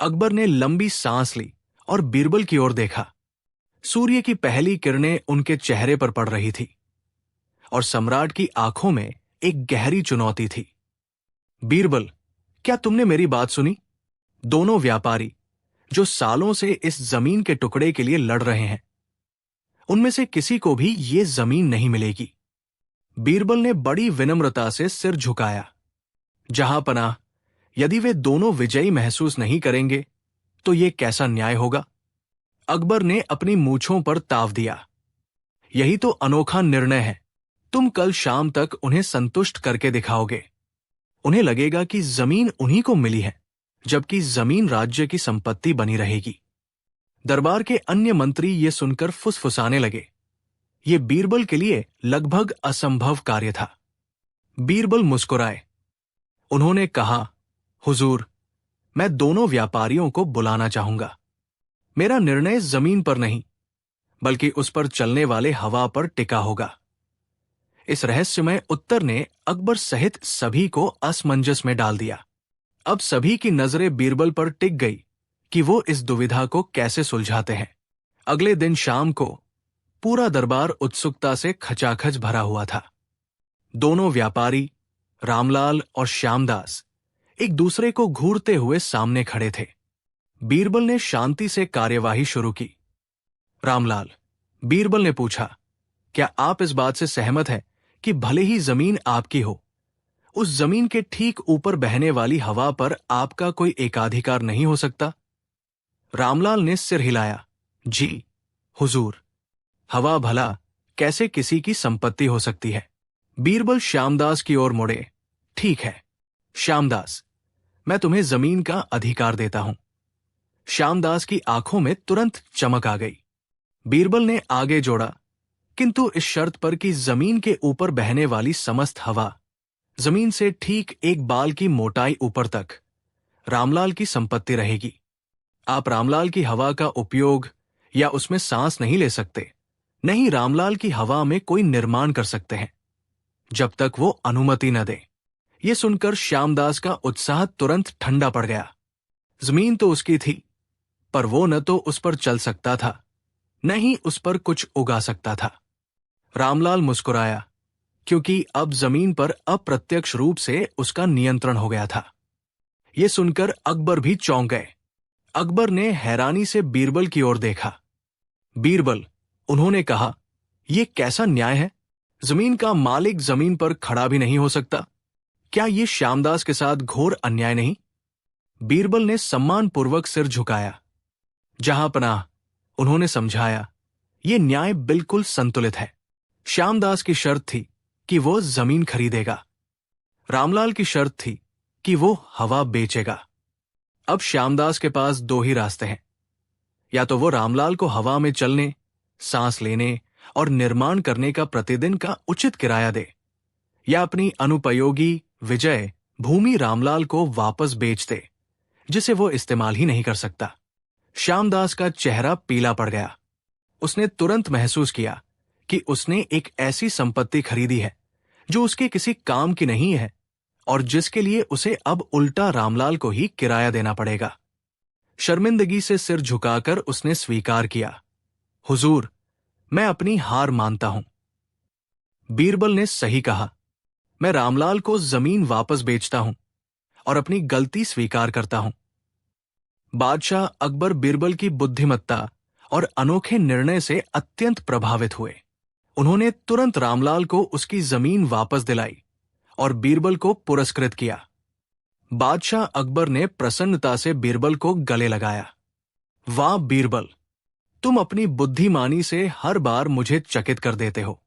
अकबर ने लंबी सांस ली और बीरबल की ओर देखा। सूर्य की पहली किरणें उनके चेहरे पर पड़ रही थी और सम्राट की आंखों में एक गहरी चुनौती थी। बीरबल, क्या तुमने मेरी बात सुनी? दोनों व्यापारी जो सालों से इस जमीन के टुकड़े के लिए लड़ रहे हैं, उनमें से किसी को भी ये जमीन नहीं मिलेगी। बीरबल ने बड़ी विनम्रता से सिर झुकाया। जहां पनाह, यदि वे दोनों विजयी महसूस नहीं करेंगे तो ये कैसा न्याय होगा? अकबर ने अपनी मूंछों पर ताव दिया। यही तो अनोखा निर्णय है। तुम कल शाम तक उन्हें संतुष्ट करके दिखाओगे। उन्हें लगेगा कि जमीन उन्हीं को मिली है, जबकि जमीन राज्य की संपत्ति बनी रहेगी। दरबार के अन्य मंत्री ये सुनकर फुसफुसाने लगे। ये बीरबल के लिए लगभग असंभव कार्य था। बीरबल मुस्कुराए। उन्होंने कहा, हुजूर, मैं दोनों व्यापारियों को बुलाना चाहूंगा। मेरा निर्णय जमीन पर नहीं, बल्कि उस पर चलने वाले हवा पर टिका होगा। इस रहस्यमय उत्तर ने अकबर सहित सभी को असमंजस में डाल दिया। अब सभी की नजरें बीरबल पर टिक गई कि वो इस दुविधा को कैसे सुलझाते हैं। अगले दिन शाम को पूरा दरबार उत्सुकता से खचाखच भरा हुआ था। दोनों व्यापारी, रामलाल और श्यामदास, एक दूसरे को घूरते हुए सामने खड़े थे। बीरबल ने शांति से कार्यवाही शुरू की। रामलाल, बीरबल ने पूछा, क्या आप इस बात से सहमत हैं कि भले ही जमीन आपकी हो, उस जमीन के ठीक ऊपर बहने वाली हवा पर आपका कोई एकाधिकार नहीं हो सकता? रामलाल ने सिर हिलाया। जी हुजूर, हवा भला कैसे किसी की संपत्ति हो सकती है? बीरबल श्यामदास की ओर मुड़े। ठीक है श्यामदास, मैं तुम्हें जमीन का अधिकार देता हूं। श्यामदास की आंखों में तुरंत चमक आ गई। बीरबल ने आगे जोड़ा, किंतु इस शर्त पर कि जमीन के ऊपर बहने वाली समस्त हवा जमीन से ठीक एक बाल की मोटाई ऊपर तक रामलाल की संपत्ति रहेगी। आप रामलाल की हवा का उपयोग या उसमें सांस नहीं ले सकते, नहीं रामलाल की हवा में कोई निर्माण कर सकते हैं, जब तक वो अनुमति न दे। ये सुनकर श्यामदास का उत्साह तुरंत ठंडा पड़ गया। जमीन तो उसकी थी, पर वो न तो उस पर चल सकता था, न ही उस पर कुछ उगा सकता था। रामलाल मुस्कुराया, क्योंकि अब जमीन पर अप्रत्यक्ष रूप से उसका नियंत्रण हो गया था। ये सुनकर अकबर भी चौंक गए। अकबर ने हैरानी से बीरबल की ओर देखा। बीरबल, उन्होंने कहा, यह कैसा न्याय है? जमीन का मालिक जमीन पर खड़ा भी नहीं हो सकता। क्या यह श्यामदास के साथ घोर अन्याय नहीं? बीरबल ने सम्मानपूर्वक सिर झुकाया। जहां पनाह, उन्होंने समझाया, यह न्याय बिल्कुल संतुलित है। श्यामदास की शर्त थी कि वो जमीन खरीदेगा। रामलाल की शर्त थी कि वो हवा बेचेगा। अब श्यामदास के पास दो ही रास्ते हैं। या तो वो रामलाल को हवा में चलने, सांस लेने और निर्माण करने का प्रतिदिन का उचित किराया दे, या अपनी अनुपयोगी विजय भूमि रामलाल को वापस बेच दे, जिसे वो इस्तेमाल ही नहीं कर सकता। श्यामदास का चेहरा पीला पड़ गया। उसने तुरंत महसूस किया कि उसने एक ऐसी संपत्ति खरीदी है जो उसके किसी काम की नहीं है और जिसके लिए उसे अब उल्टा रामलाल को ही किराया देना पड़ेगा। शर्मिंदगी से सिर झुकाकर उसने स्वीकार किया, हुजूर, मैं अपनी हार मानता हूं। बीरबल ने सही कहा, मैं रामलाल को जमीन वापस बेचता हूं और अपनी गलती स्वीकार करता हूं। बादशाह अकबर बीरबल की बुद्धिमत्ता और अनोखे निर्णय से अत्यंत प्रभावित हुए। उन्होंने तुरंत रामलाल को उसकी जमीन वापस दिलाई और बीरबल को पुरस्कृत किया। बादशाह अकबर ने प्रसन्नता से बीरबल को गले लगाया। वाह बीरबल, तुम अपनी बुद्धिमानी से हर बार मुझे चकित कर देते हो।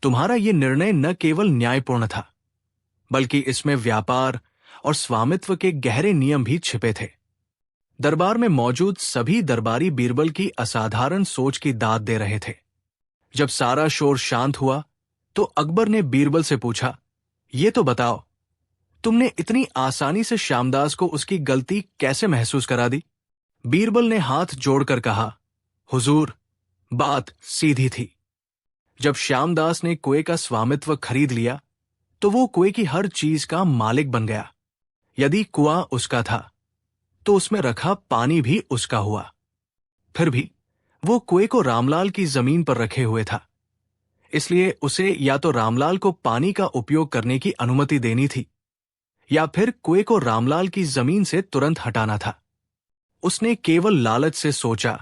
तुम्हारा यह निर्णय न केवल न्यायपूर्ण था, बल्कि इसमें व्यापार और स्वामित्व के गहरे नियम भी छिपे थे। दरबार में मौजूद सभी दरबारी बीरबल की असाधारण सोच की दाद दे रहे थे। जब सारा शोर शांत हुआ तो अकबर ने बीरबल से पूछा, ये तो बताओ, तुमने इतनी आसानी से श्यामदास को उसकी गलती कैसे महसूस करा दी? बीरबल ने हाथ जोड़कर कहा, हुजूर, बात सीधी थी। जब श्यामदास ने कुएं का स्वामित्व खरीद लिया तो वो कुएं की हर चीज का मालिक बन गया। यदि कुआं उसका था तो उसमें रखा पानी भी उसका हुआ। फिर भी वो कुएं को रामलाल की जमीन पर रखे हुए था, इसलिए उसे या तो रामलाल को पानी का उपयोग करने की अनुमति देनी थी या फिर कुएं को रामलाल की जमीन से तुरंत हटाना था। उसने केवल लालच से सोचा,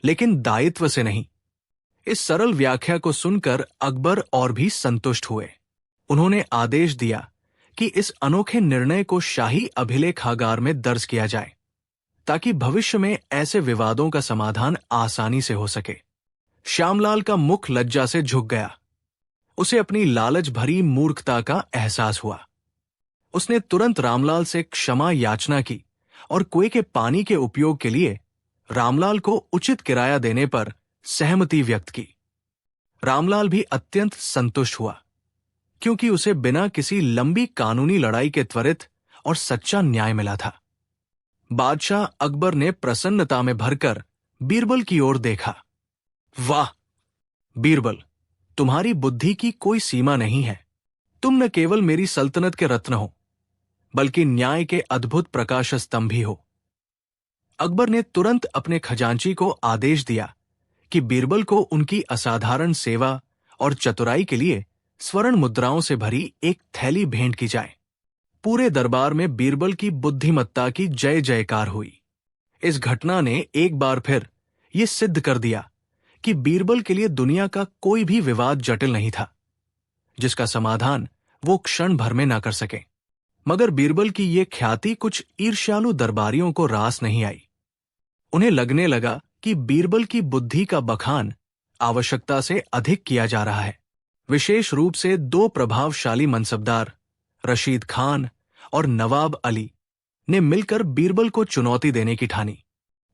लेकिन दायित्व से नहीं। इस सरल व्याख्या को सुनकर अकबर और भी संतुष्ट हुए। उन्होंने आदेश दिया कि इस अनोखे निर्णय को शाही अभिलेखागार में दर्ज किया जाए, ताकि भविष्य में ऐसे विवादों का समाधान आसानी से हो सके। श्यामलाल का मुख लज्जा से झुक गया। उसे अपनी लालच भरी मूर्खता का एहसास हुआ। उसने तुरंत रामलाल से क्षमा याचना की और कुएं के पानी के उपयोग के लिए रामलाल को उचित किराया देने पर सहमति व्यक्त की। रामलाल भी अत्यंत संतुष्ट हुआ, क्योंकि उसे बिना किसी लंबी कानूनी लड़ाई के त्वरित और सच्चा न्याय मिला था। बादशाह अकबर ने प्रसन्नता में भरकर बीरबल की ओर देखा। वाह बीरबल, तुम्हारी बुद्धि की कोई सीमा नहीं है। तुम न केवल मेरी सल्तनत के रत्न हो, बल्कि न्याय के अद्भुत प्रकाश स्तंभ भी हो। अकबर ने तुरंत अपने खजांची को आदेश दिया कि बीरबल को उनकी असाधारण सेवा और चतुराई के लिए स्वर्ण मुद्राओं से भरी एक थैली भेंट की जाए। पूरे दरबार में बीरबल की बुद्धिमत्ता की जय जयकार हुई। इस घटना ने एक बार फिर यह सिद्ध कर दिया कि बीरबल के लिए दुनिया का कोई भी विवाद जटिल नहीं था, जिसका समाधान वो क्षण भर में न कर सके। मगर बीरबल की ये ख्याति कुछ ईर्ष्यालु दरबारियों को रास नहीं आई। उन्हें लगने लगा कि बीरबल की बुद्धि का बखान आवश्यकता से अधिक किया जा रहा है। विशेष रूप से दो प्रभावशाली मनसबदार, रशीद खान और नवाब अली, ने मिलकर बीरबल को चुनौती देने की ठानी।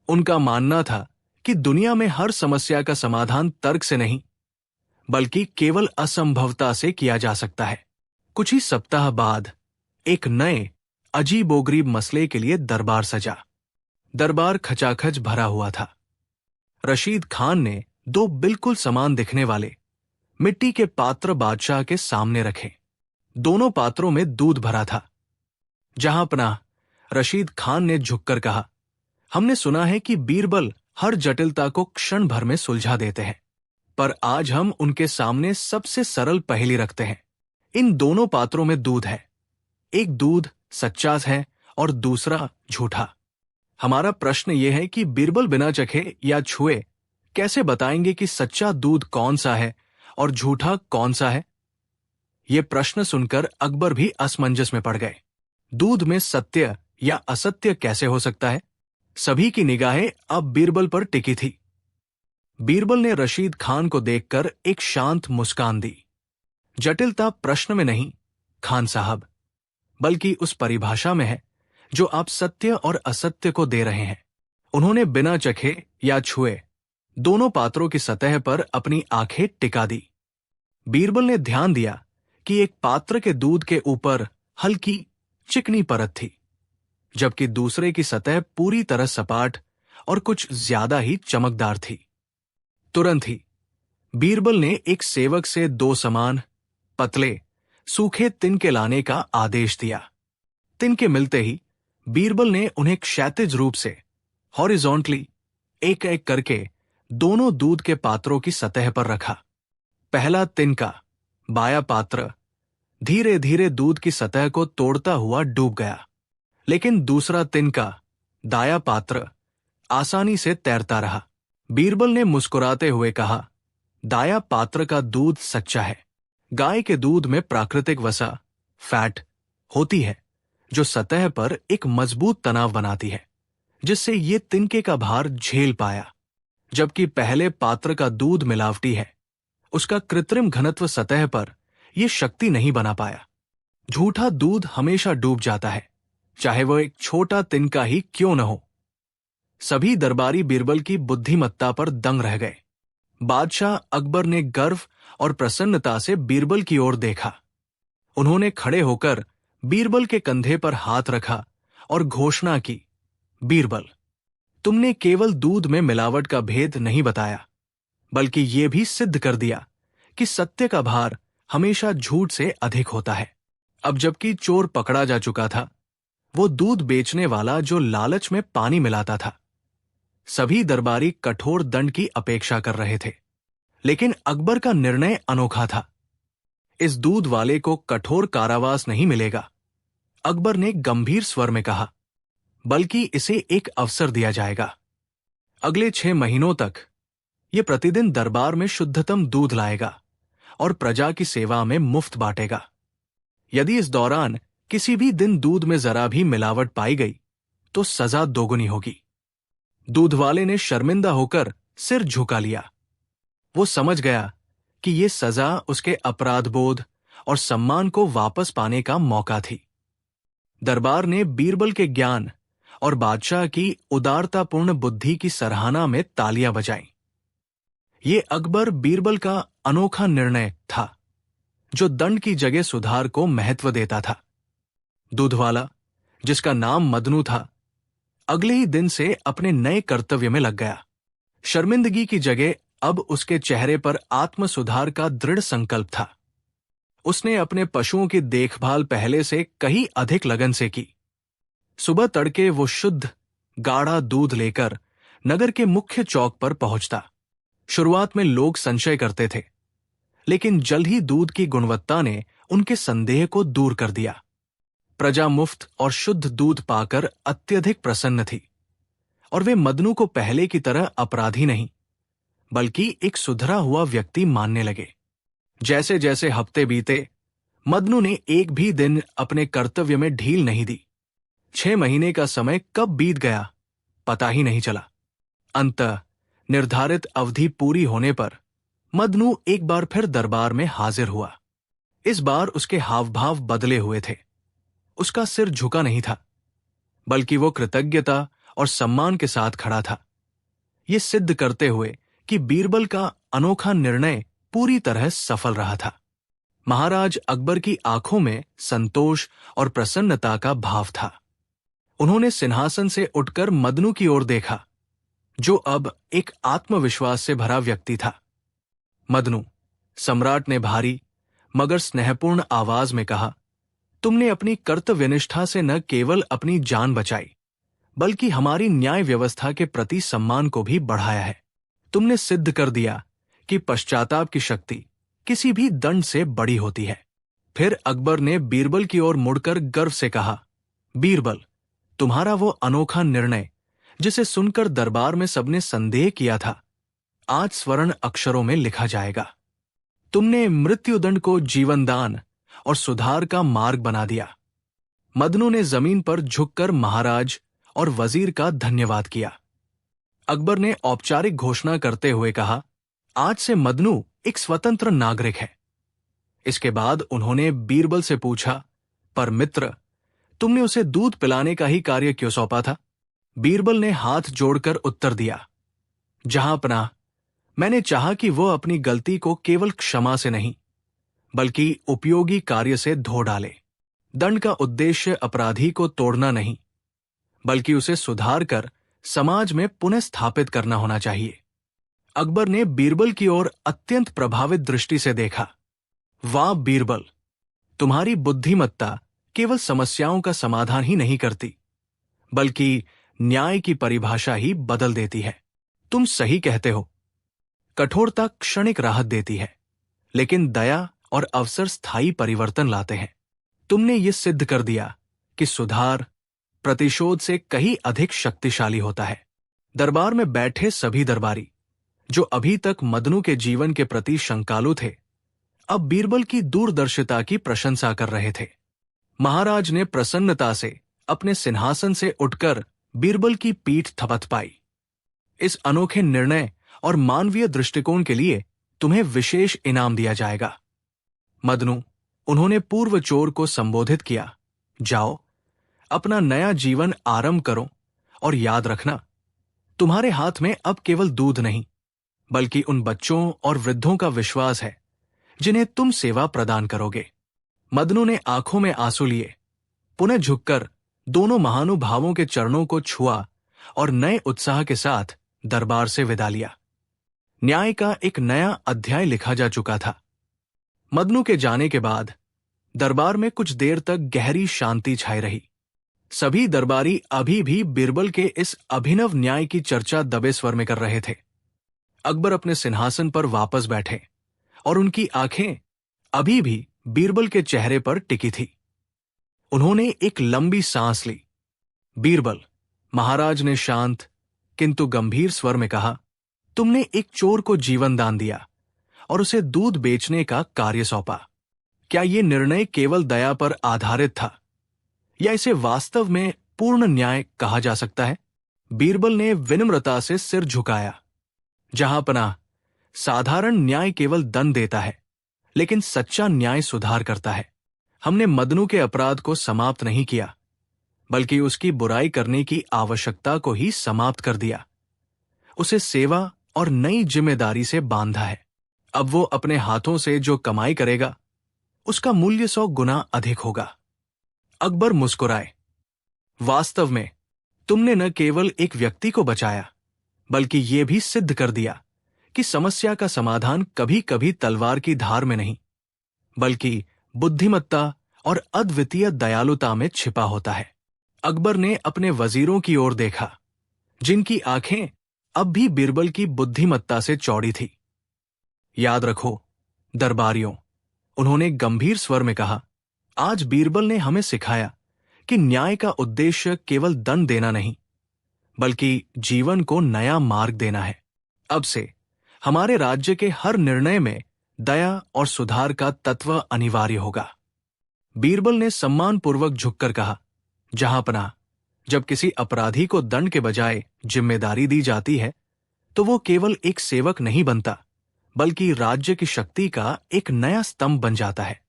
उनका मानना था कि दुनिया में हर समस्या का समाधान तर्क से नहीं, बल्कि केवल असंभवता से किया जा सकता है। कुछ ही सप्ताह बाद एक नए अजीबोगरीब मसले के लिए दरबार सजा। दरबार खचाखच भरा हुआ था। रशीद खान ने दो बिल्कुल समान दिखने वाले मिट्टी के पात्र बादशाह के सामने रखे। दोनों पात्रों में दूध भरा था। जहां पनाह, रशीद खान ने झुककर कहा, हमने सुना है कि बीरबल हर जटिलता को क्षण भर में सुलझा देते हैं, पर आज हम उनके सामने सबसे सरल पहेली रखते हैं। इन दोनों पात्रों में दूध है। एक दूध सच्चा है और दूसरा झूठा। हमारा प्रश्न यह है कि बीरबल बिना चखे या छुए कैसे बताएंगे कि सच्चा दूध कौन सा है और झूठा कौन सा है? ये प्रश्न सुनकर अकबर भी असमंजस में पड़ गए। दूध में सत्य या असत्य कैसे हो सकता है? सभी की निगाहें अब बीरबल पर टिकी थी। बीरबल ने रशीद खान को देखकर एक शांत मुस्कान दी। जटिलता प्रश्न में नहीं, खान साहब, बल्कि उस परिभाषा में है जो आप सत्य और असत्य को दे रहे हैं। उन्होंने बिना चखे या छुए दोनों पात्रों की सतह पर अपनी आंखें टिका दी। बीरबल ने ध्यान दिया कि एक पात्र के दूध के ऊपर हल्की चिकनी परत थी, जबकि दूसरे की सतह पूरी तरह सपाट और कुछ ज्यादा ही चमकदार थी। तुरंत ही बीरबल ने एक सेवक से दो समान पतले सूखे तिनके लाने का आदेश दिया। तिनके मिलते ही बीरबल ने उन्हें क्षैतिज रूप से हॉरिजॉन्टली एक एक करके दोनों दूध के पात्रों की सतह पर रखा। पहला तिनका, बाया पात्र, धीरे धीरे दूध की सतह को तोड़ता हुआ डूब गया, लेकिन दूसरा तिनका, दाया पात्र, आसानी से तैरता रहा। बीरबल ने मुस्कुराते हुए कहा, दाया पात्र का दूध सच्चा है। गाय के दूध में प्राकृतिक वसा, फैट, होती है, जो सतह पर एक मजबूत तनाव बनाती है, जिससे ये तिनके का भार झेल पाया। जबकि पहले पात्र का दूध मिलावटी है, उसका कृत्रिम घनत्व सतह पर यह शक्ति नहीं बना पाया। झूठा दूध हमेशा डूब जाता है, चाहे वह एक छोटा तिनका ही क्यों न हो। सभी दरबारी बीरबल की बुद्धिमत्ता पर दंग रह गए। बादशाह अकबर ने गर्व और प्रसन्नता से बीरबल की ओर देखा। उन्होंने खड़े होकर बीरबल के कंधे पर हाथ रखा और घोषणा की, बीरबल, तुमने केवल दूध में मिलावट का भेद नहीं बताया, बल्कि यह भी सिद्ध कर दिया कि सत्य का भार हमेशा झूठ से अधिक होता है। अब जबकि चोर पकड़ा जा चुका था, वो दूध बेचने वाला जो लालच में पानी मिलाता था। सभी दरबारी कठोर दंड की अपेक्षा कर रहे थे, लेकिन अकबर का निर्णय अनोखा था। इस दूध वाले को कठोर कारावास नहीं मिलेगा, अकबर ने गंभीर स्वर में कहा, बल्कि इसे एक अवसर दिया जाएगा। अगले 6 महीनों तक ये प्रतिदिन दरबार में शुद्धतम दूध लाएगा और प्रजा की सेवा में मुफ्त बांटेगा। यदि इस दौरान किसी भी दिन दूध में जरा भी मिलावट पाई गई तो सजा दोगुनी होगी। दूध वाले ने शर्मिंदा होकर सिर झुका लिया। वो समझ गया कि ये सजा उसके अपराध बोध और सम्मान को वापस पाने का मौका थी। दरबार ने बीरबल के ज्ञान और बादशाह की उदारतापूर्ण बुद्धि की सराहना में तालियां बजाईं। ये अकबर बीरबल का अनोखा निर्णय था, जो दंड की जगह सुधार को महत्व देता था। दूधवाला, जिसका नाम मदनू था, अगले ही दिन से अपने नए कर्तव्य में लग गया। शर्मिंदगी की जगह अब उसके चेहरे पर आत्म सुधार का दृढ़ संकल्प था। उसने अपने पशुओं की देखभाल पहले से कहीं अधिक लगन से की। सुबह तड़के वो शुद्ध गाढ़ा दूध लेकर नगर के मुख्य चौक पर पहुंचता। शुरुआत में लोग संशय करते थे, लेकिन जल्द ही दूध की गुणवत्ता ने उनके संदेह को दूर कर दिया। प्रजा मुफ्त और शुद्ध दूध पाकर अत्यधिक प्रसन्न थी, और वे मदनू को पहले की तरह अपराधी नहीं, बल्कि एक सुधरा हुआ व्यक्ति मानने लगे। जैसे जैसे हफ्ते बीते, मदनू ने एक भी दिन अपने कर्तव्य में ढील नहीं दी। 6 महीने का समय कब बीत गया पता ही नहीं चला। अंततः निर्धारित अवधि पूरी होने पर मदनू एक बार फिर दरबार में हाजिर हुआ। इस बार उसके हाव भाव बदले हुए थे। उसका सिर झुका नहीं था, बल्कि वो कृतज्ञता और सम्मान के साथ खड़ा था, ये सिद्ध करते हुए कि बीरबल का अनोखा निर्णय पूरी तरह सफल रहा था। महाराज अकबर की आंखों में संतोष और प्रसन्नता का भाव था। उन्होंने सिंहासन से उठकर मदनू की ओर देखा, जो अब एक आत्मविश्वास से भरा व्यक्ति था। मदनू, सम्राट ने भारी मगर स्नेहपूर्ण आवाज में कहा, तुमने अपनी कर्तव्यनिष्ठा से न केवल अपनी जान बचाई, बल्कि हमारी न्याय व्यवस्था के प्रति सम्मान को भी बढ़ाया है। तुमने सिद्ध कर दिया कि पश्चाताप की शक्ति किसी भी दंड से बड़ी होती है। फिर अकबर ने बीरबल की ओर मुड़कर गर्व से कहा, बीरबल, तुम्हारा वो अनोखा निर्णय जिसे सुनकर दरबार में सबने संदेह किया था, आज स्वर्ण अक्षरों में लिखा जाएगा। तुमने मृत्युदंड को जीवनदान और सुधार का मार्ग बना दिया। मदनू ने जमीन पर झुककर महाराज और वजीर का धन्यवाद किया। अकबर ने औपचारिक घोषणा करते हुए कहा, आज से मदनू एक स्वतंत्र नागरिक है। इसके बाद उन्होंने बीरबल से पूछा, पर मित्र, तुमने उसे दूध पिलाने का ही कार्य क्यों सौंपा था? बीरबल ने हाथ जोड़कर उत्तर दिया, जहांपनाह, मैंने चाहा कि वो अपनी गलती को केवल क्षमा से नहीं, बल्कि उपयोगी कार्य से धो डाले। दंड का उद्देश्य अपराधी को तोड़ना नहीं, बल्कि उसे सुधार कर समाज में पुनः स्थापित करना होना चाहिए। अकबर ने बीरबल की ओर अत्यंत प्रभावित दृष्टि से देखा। वाह बीरबल, तुम्हारी बुद्धिमत्ता केवल समस्याओं का समाधान ही नहीं करती, बल्कि न्याय की परिभाषा ही बदल देती है। तुम सही कहते हो, कठोरता क्षणिक राहत देती है, लेकिन दया और अवसर स्थायी परिवर्तन लाते हैं। तुमने ये सिद्ध कर दिया कि सुधार प्रतिशोध से कहीं अधिक शक्तिशाली होता है। दरबार में बैठे सभी दरबारी, जो अभी तक मदनू के जीवन के प्रति शंकालु थे, अब बीरबल की दूरदर्शिता की प्रशंसा कर रहे थे। महाराज ने प्रसन्नता से अपने सिंहासन से उठकर बीरबल की पीठ थपथपाई। इस अनोखे निर्णय और मानवीय दृष्टिकोण के लिए तुम्हें विशेष इनाम दिया जाएगा। मदनू, उन्होंने पूर्व चोर को संबोधित किया, जाओ, अपना नया जीवन आरंभ करो, और याद रखना, तुम्हारे हाथ में अब केवल दूध नहीं, बल्कि उन बच्चों और वृद्धों का विश्वास है जिन्हें तुम सेवा प्रदान करोगे। मदनू ने आंखों में आंसू लिए, पुनः झुककर दोनों महानुभावों के चरणों को छुआ और नए उत्साह के साथ दरबार से विदा लिया। न्याय का एक नया अध्याय लिखा जा चुका था। मदनू के जाने के बाद दरबार में कुछ देर तक गहरी शांति छाई रही। सभी दरबारी अभी भी बीरबल के इस अभिनव न्याय की चर्चा दबे स्वर में कर रहे थे। अकबर अपने सिंहासन पर वापस बैठे और उनकी आंखें अभी भी बीरबल के चेहरे पर टिकी थी। उन्होंने एक लंबी सांस ली। बीरबल, महाराज ने शांत किंतु गंभीर स्वर में कहा, तुमने एक चोर को जीवन दान दिया और उसे दूध बेचने का कार्य सौंपा। क्या यह निर्णय केवल दया पर आधारित था या इसे वास्तव में पूर्ण न्याय कहा जा सकता है? बीरबल ने विनम्रता से सिर झुकाया। जहांपनाह, साधारण न्याय केवल दंड देता है, लेकिन सच्चा न्याय सुधार करता है। हमने मदनू के अपराध को समाप्त नहीं किया, बल्कि उसकी बुराई करने की आवश्यकता को ही समाप्त कर दिया। उसे सेवा और नई जिम्मेदारी से बांधा है। अब वो अपने हाथों से जो कमाई करेगा, उसका मूल्य 100 गुना अधिक होगा। अकबर मुस्कुराए। वास्तव में तुमने न केवल एक व्यक्ति को बचाया, बल्कि यह भी सिद्ध कर दिया कि समस्या का समाधान कभी कभी तलवार की धार में नहीं, बल्कि बुद्धिमत्ता और अद्वितीय दयालुता में छिपा होता है। अकबर ने अपने वजीरों की ओर देखा, जिनकी आंखें अब भी बीरबल की बुद्धिमत्ता से चौड़ी थी। याद रखो दरबारियों, उन्होंने गंभीर स्वर में कहा, आज बीरबल ने हमें सिखाया कि न्याय का उद्देश्य केवल दंड देना नहीं, बल्कि जीवन को नया मार्ग देना है। अब से हमारे राज्य के हर निर्णय में दया और सुधार का तत्व अनिवार्य होगा। बीरबल ने सम्मानपूर्वक झुककर कहा, जहांपनाह, जब किसी अपराधी को दंड के बजाय जिम्मेदारी दी जाती है, तो वो केवल एक सेवक नहीं बनता, बल्कि राज्य की शक्ति का एक नया स्तंभ बन जाता है,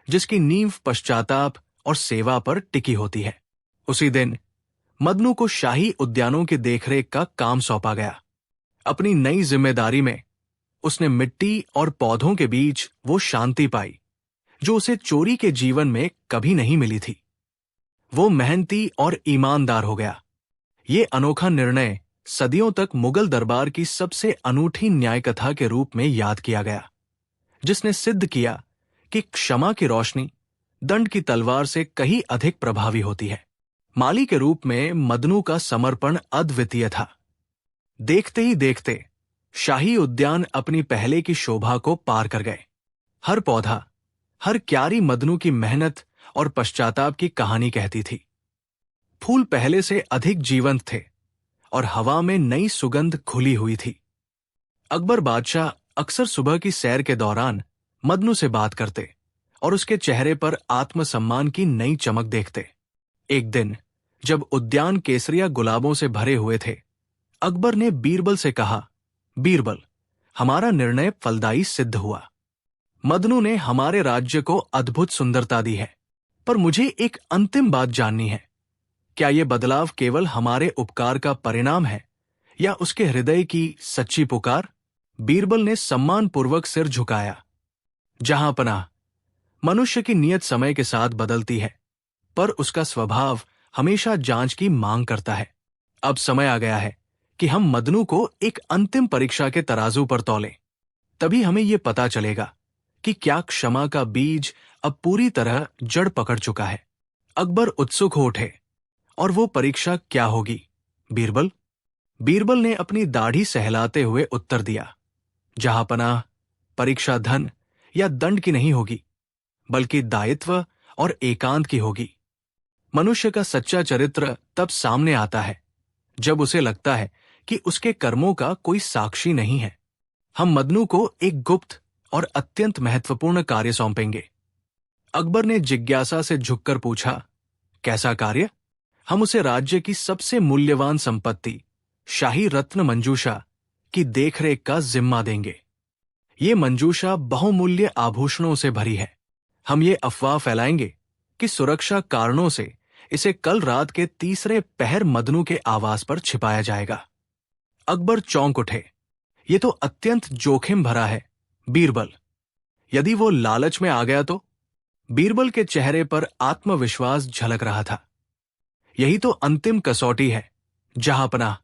जिसकी नींव पश्चाताप और सेवा पर टिकी होती है। उसी दिन मदनू को शाही उद्यानों की देखरेख का काम सौंपा गया। अपनी नई जिम्मेदारी में उसने मिट्टी और पौधों के बीच वो शांति पाई जो उसे चोरी के जीवन में कभी नहीं मिली थी। वो मेहनती और ईमानदार हो गया। ये अनोखा निर्णय सदियों तक मुगल दरबार की सबसे अनूठी न्याय कथा के रूप में याद किया गया, जिसने सिद्ध किया कि क्षमा की रोशनी दंड की तलवार से कहीं अधिक प्रभावी होती है। माली के रूप में मदनू का समर्पण अद्वितीय था। देखते ही देखते शाही उद्यान अपनी पहले की शोभा को पार कर गए। हर पौधा, हर क्यारी मदनू की मेहनत और पश्चाताप की कहानी कहती थी। फूल पहले से अधिक जीवंत थे और हवा में नई सुगंध घुली हुई थी। अकबर बादशाह अक्सर सुबह की सैर के दौरान मदनू से बात करते और उसके चेहरे पर आत्मसम्मान की नई चमक देखते। एक दिन जब उद्यान केसरिया गुलाबों से भरे हुए थे, अकबर ने बीरबल से कहा, बीरबल, हमारा निर्णय फलदायी सिद्ध हुआ। मदनू ने हमारे राज्य को अद्भुत सुंदरता दी है, पर मुझे एक अंतिम बात जाननी है। क्या यह बदलाव केवल हमारे उपकार का परिणाम है या उसके हृदय की सच्ची पुकार? बीरबल ने सम्मानपूर्वक सिर झुकाया। जहांपनाह, मनुष्य की नियत समय के साथ बदलती है, पर उसका स्वभाव हमेशा जांच की मांग करता है। अब समय आ गया है कि हम मदनू को एक अंतिम परीक्षा के तराजू पर तौलें। तभी हमें यह पता चलेगा कि क्या क्षमा का बीज अब पूरी तरह जड़ पकड़ चुका है। अकबर उत्सुक हो उठे, और वो परीक्षा क्या होगी बीरबल? बीरबल ने अपनी दाढ़ी सहलाते हुए उत्तर दिया, जहांपनाह, परीक्षा धन या दंड की नहीं होगी, बल्कि दायित्व और एकांत की होगी। मनुष्य का सच्चा चरित्र तब सामने आता है जब उसे लगता है कि उसके कर्मों का कोई साक्षी नहीं है। हम मदनू को एक गुप्त और अत्यंत महत्वपूर्ण कार्य सौंपेंगे। अकबर ने जिज्ञासा से झुककर पूछा, कैसा कार्य? हम उसे राज्य की सबसे मूल्यवान संपत्ति, शाही रत्न मंजूषा की देखरेख का जिम्मा देंगे। ये मंजूषा बहुमूल्य आभूषणों से भरी है। हम ये अफवाह फैलाएंगे कि सुरक्षा कारणों से इसे कल रात के तीसरे पहर मदनू के आवास पर छिपाया जाएगा। अकबर चौंक उठे। ये तो अत्यंत जोखिम भरा है बीरबल। यदि वो लालच में आ गया तो? बीरबल के चेहरे पर आत्मविश्वास झलक रहा था। यही तो अंतिम कसौटी है जहांपनाह।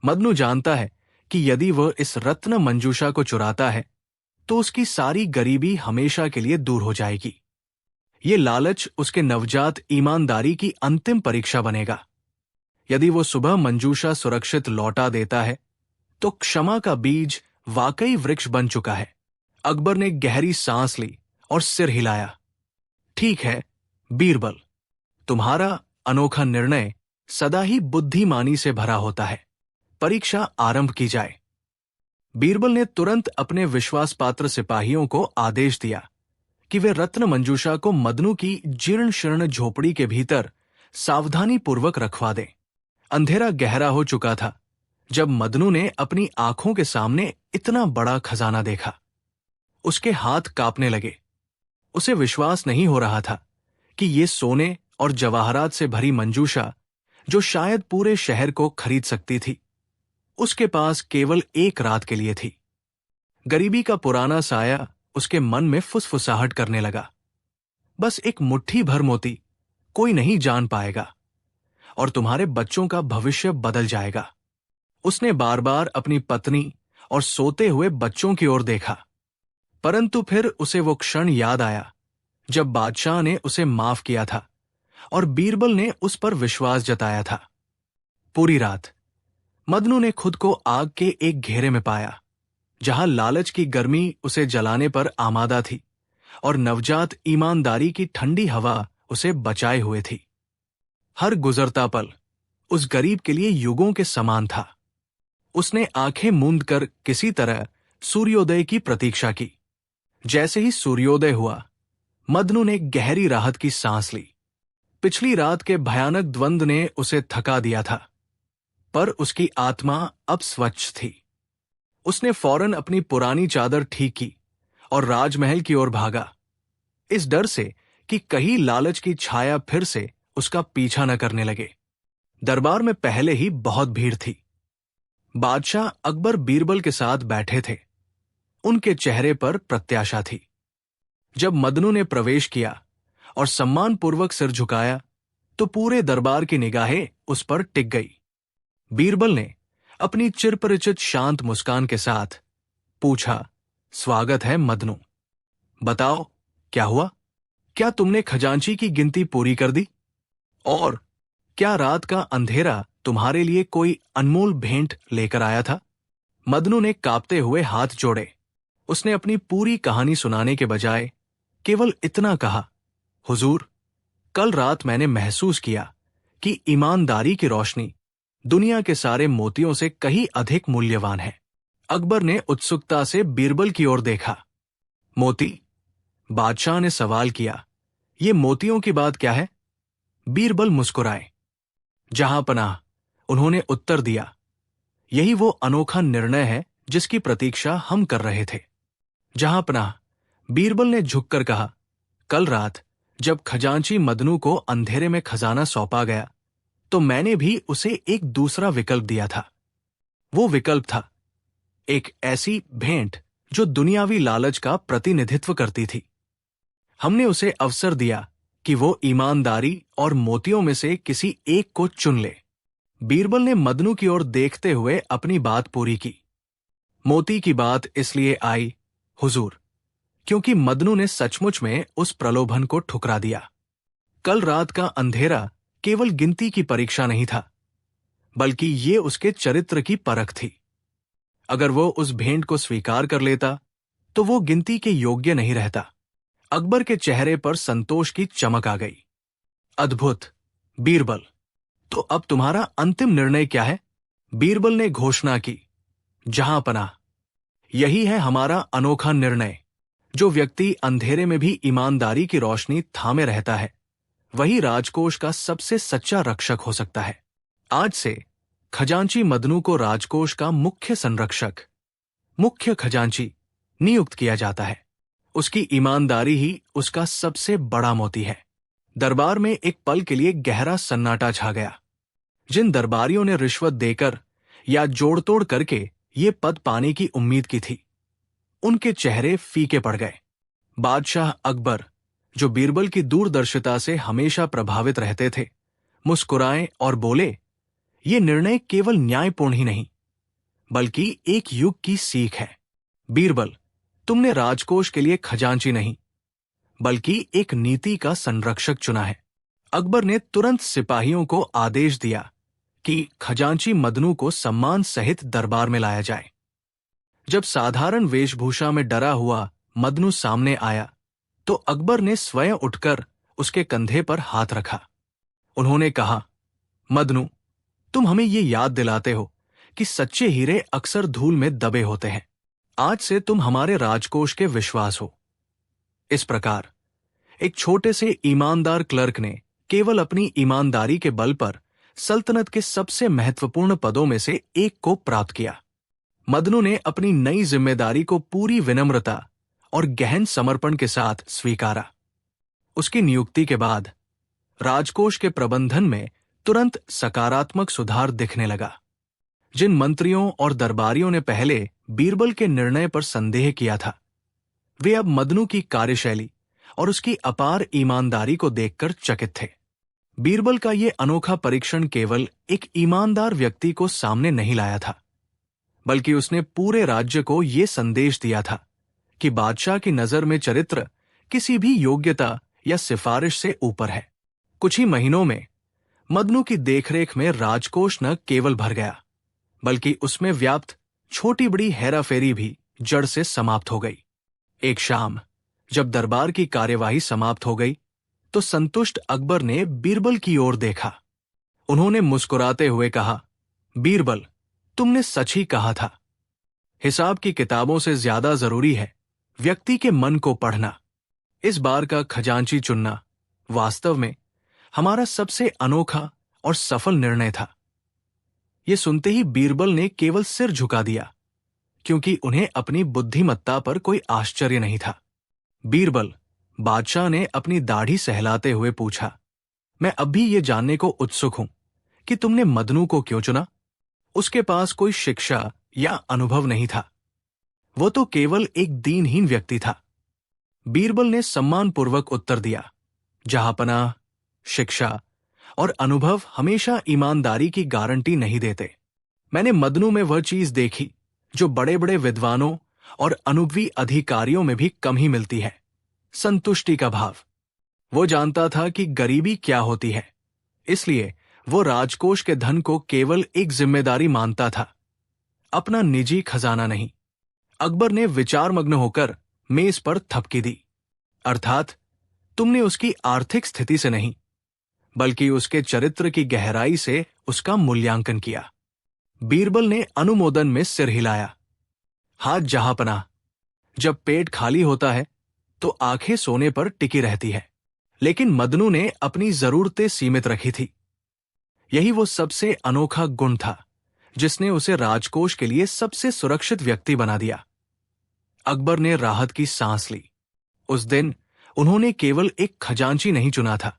मदनू जानता है कि यदि वह इस रत्न मंजूषा को चुराता है तो उसकी सारी गरीबी हमेशा के लिए दूर हो जाएगी। ये लालच उसके नवजात ईमानदारी की अंतिम परीक्षा बनेगा। यदि वो सुबह मंजूषा सुरक्षित लौटा देता है तो क्षमा का बीज वाकई वृक्ष बन चुका है। अकबर ने गहरी सांस ली और सिर हिलाया। ठीक है बीरबल, तुम्हारा अनोखा निर्णय सदा ही बुद्धिमानी से भरा होता है। परीक्षा आरंभ की जाए। बीरबल ने तुरंत अपने विश्वासपात्र सिपाहियों को आदेश दिया कि वे रत्न मंजूषा को मदनू की जीर्ण शीर्ण झोपड़ी के भीतर सावधानी पूर्वक रखवा दें। अंधेरा गहरा हो चुका था जब मदनू ने अपनी आंखों के सामने इतना बड़ा खजाना देखा। उसके हाथ कांपने लगे। उसे विश्वास नहीं हो रहा था कि ये सोने और जवाहरात से भरी मंजूषा, जो शायद पूरे शहर को खरीद सकती थी, उसके पास केवल एक रात के लिए थी। गरीबी का पुराना साया उसके मन में फुसफुसाहट करने लगा। बस एक मुट्ठी भर मोती कोई नहीं जान पाएगा और तुम्हारे बच्चों का भविष्य बदल जाएगा। उसने बार बार अपनी पत्नी और सोते हुए बच्चों की ओर देखा, परंतु फिर उसे वो क्षण याद आया जब बादशाह ने उसे माफ किया था और बीरबल ने उस पर विश्वास जताया था। पूरी रात मदनू ने खुद को आग के एक घेरे में पाया, जहां लालच की गर्मी उसे जलाने पर आमादा थी और नवजात ईमानदारी की ठंडी हवा उसे बचाए हुए थी। हर गुजरता पल उस गरीब के लिए युगों के समान था। उसने आंखें मूंद कर किसी तरह सूर्योदय की प्रतीक्षा की। जैसे ही सूर्योदय हुआ, मदनू ने गहरी राहत की सांस ली। पिछली रात के भयानक द्वंद्व ने उसे थका दिया था, पर उसकी आत्मा अब स्वच्छ थी। उसने फौरन अपनी पुरानी चादर ठीक की और राजमहल की ओर भागा, इस डर से कि कहीं लालच की छाया फिर से उसका पीछा न करने लगे। दरबार में पहले ही बहुत भीड़ थी। बादशाह अकबर बीरबल के साथ बैठे थे। उनके चेहरे पर प्रत्याशा थी। जब मदनू ने प्रवेश किया और सम्मानपूर्वक सिर झुकाया तो पूरे दरबार की निगाहें उस पर टिक गई। बीरबल ने अपनी चिरपरिचित शांत मुस्कान के साथ पूछा, स्वागत है मदनू। बताओ क्या हुआ? क्या तुमने खजांची की गिनती पूरी कर दी? और क्या रात का अंधेरा तुम्हारे लिए कोई अनमोल भेंट लेकर आया था? मदनू ने कांपते हुए हाथ जोड़े। उसने अपनी पूरी कहानी सुनाने के बजाय केवल इतना कहा, हुजूर, कल रात मैंने महसूस किया कि ईमानदारी की रोशनी दुनिया के सारे मोतियों से कहीं अधिक मूल्यवान है। अकबर ने उत्सुकता से बीरबल की ओर देखा। मोती? बादशाह ने सवाल किया। ये मोतियों की बात क्या है? बीरबल मुस्कुराए। जहां पनाह, उन्होंने उत्तर दिया, यही वो अनोखा निर्णय है जिसकी प्रतीक्षा हम कर रहे थे। जहां पनाह, बीरबल ने झुककर कहा, कल रात जब खजांची मदनू को अंधेरे में खजाना सौंपा गया तो मैंने भी उसे एक दूसरा विकल्प दिया था। वो विकल्प था एक ऐसी भेंट जो दुनियावी लालच का प्रतिनिधित्व करती थी। हमने उसे अवसर दिया कि वो ईमानदारी और मोतियों में से किसी एक को चुन ले। बीरबल ने मदनू की ओर देखते हुए अपनी बात पूरी की। मोती की बात इसलिए आई, हुजूर, क्योंकि मदनू ने सचमुच में उस प्रलोभन को ठुकरा दिया। कल रात का अंधेरा केवल गिनती की परीक्षा नहीं था, बल्कि ये उसके चरित्र की परख थी। अगर वो उस भेंट को स्वीकार कर लेता तो वो गिनती के योग्य नहीं रहता। अकबर के चेहरे पर संतोष की चमक आ गई। अद्भुत बीरबल, तो अब तुम्हारा अंतिम निर्णय क्या है? बीरबल ने घोषणा की। जहां पनाह, यही है हमारा अनोखा निर्णय। जो व्यक्ति अंधेरे में भी ईमानदारी की रोशनी थामे रहता है, वही राजकोष का सबसे सच्चा रक्षक हो सकता है। आज से खजांची मदनू को राजकोष का मुख्य संरक्षक, मुख्य खजांची नियुक्त किया जाता है। उसकी ईमानदारी ही उसका सबसे बड़ा मोती है। दरबार में एक पल के लिए गहरा सन्नाटा छा गया। जिन दरबारियों ने रिश्वत देकर या जोड़तोड़ करके ये पद पाने की उम्मीद की थी, उनके चेहरे फीके पड़ गए। बादशाह अकबर, जो बीरबल की दूरदर्शिता से हमेशा प्रभावित रहते थे, मुस्कुराए और बोले, ये निर्णय केवल न्यायपूर्ण ही नहीं, बल्कि एक युग की सीख है। बीरबल, तुमने राजकोष के लिए खजांची नहीं, बल्कि एक नीति का संरक्षक चुना है। अकबर ने तुरंत सिपाहियों को आदेश दिया कि खजांची मदनू को सम्मान सहित दरबार में लाया जाए। जब साधारण वेशभूषा में डरा हुआ मदनू सामने आया तो अकबर ने स्वयं उठकर उसके कंधे पर हाथ रखा। उन्होंने कहा, मदनू, तुम हमें ये याद दिलाते हो कि सच्चे हीरे अक्सर धूल में दबे होते हैं। आज से तुम हमारे राजकोष के विश्वास हो। इस प्रकार एक छोटे से ईमानदार क्लर्क ने केवल अपनी ईमानदारी के बल पर सल्तनत के सबसे महत्वपूर्ण पदों में से एक को प्राप्त किया। मदनू ने अपनी नई जिम्मेदारी को पूरी विनम्रता और गहन समर्पण के साथ स्वीकारा। उसकी नियुक्ति के बाद राजकोष के प्रबंधन में तुरंत सकारात्मक सुधार दिखने लगा। जिन मंत्रियों और दरबारियों ने पहले बीरबल के निर्णय पर संदेह किया था, वे अब मदनू की कार्यशैली और उसकी अपार ईमानदारी को देखकर चकित थे। बीरबल का ये अनोखा परीक्षण केवल एक ईमानदार व्यक्ति को सामने नहीं लाया था, बल्कि उसने पूरे राज्य को ये संदेश दिया था कि बादशाह की नजर में चरित्र किसी भी योग्यता या सिफारिश से ऊपर है। कुछ ही महीनों में मदनू की देखरेख में राजकोष न केवल भर गया, बल्कि उसमें व्याप्त छोटी बड़ी हेराफेरी भी जड़ से समाप्त हो गई। एक शाम जब दरबार की कार्यवाही समाप्त हो गई तो संतुष्ट अकबर ने बीरबल की ओर देखा। उन्होंने मुस्कुराते हुए कहा, बीरबल, तुमने सच ही कहा था। हिसाब की किताबों से ज्यादा जरूरी है व्यक्ति के मन को पढ़ना। इस बार का खजांची चुनना वास्तव में हमारा सबसे अनोखा और सफल निर्णय था। यह सुनते ही बीरबल ने केवल सिर झुका दिया, क्योंकि उन्हें अपनी बुद्धिमत्ता पर कोई आश्चर्य नहीं था। बीरबल, बादशाह ने अपनी दाढ़ी सहलाते हुए पूछा, मैं अब भी ये जानने को उत्सुक हूं कि तुमने मदनू को क्यों चुना? उसके पास कोई शिक्षा या अनुभव नहीं था। वो तो केवल एक दीनहीन व्यक्ति था। बीरबल ने सम्मानपूर्वक उत्तर दिया, जहांपनाह, शिक्षा और अनुभव हमेशा ईमानदारी की गारंटी नहीं देते। मैंने मदनू में वह चीज देखी जो बड़े बड़े विद्वानों और अनुभवी अधिकारियों में भी कम ही मिलती है, संतुष्टि का भाव। वो जानता था कि गरीबी क्या होती है, इसलिए वो राजकोष के धन को केवल एक जिम्मेदारी मानता था, अपना निजी खजाना नहीं। अकबर ने विचारमग्न होकर मेज पर थपकी दी। अर्थात तुमने उसकी आर्थिक स्थिति से नहीं, बल्कि उसके चरित्र की गहराई से उसका मूल्यांकन किया। बीरबल ने अनुमोदन में सिर हिलाया। हाथ जहांपनाह, जब पेट खाली होता है तो आंखें सोने पर टिकी रहती है, लेकिन मदनू ने अपनी जरूरतें सीमित रखी थी। यही वो सबसे अनोखा गुण था जिसने उसे राजकोष के लिए सबसे सुरक्षित व्यक्ति बना दिया। अकबर ने राहत की सांस ली। उस दिन उन्होंने केवल एक खजांची नहीं चुना था,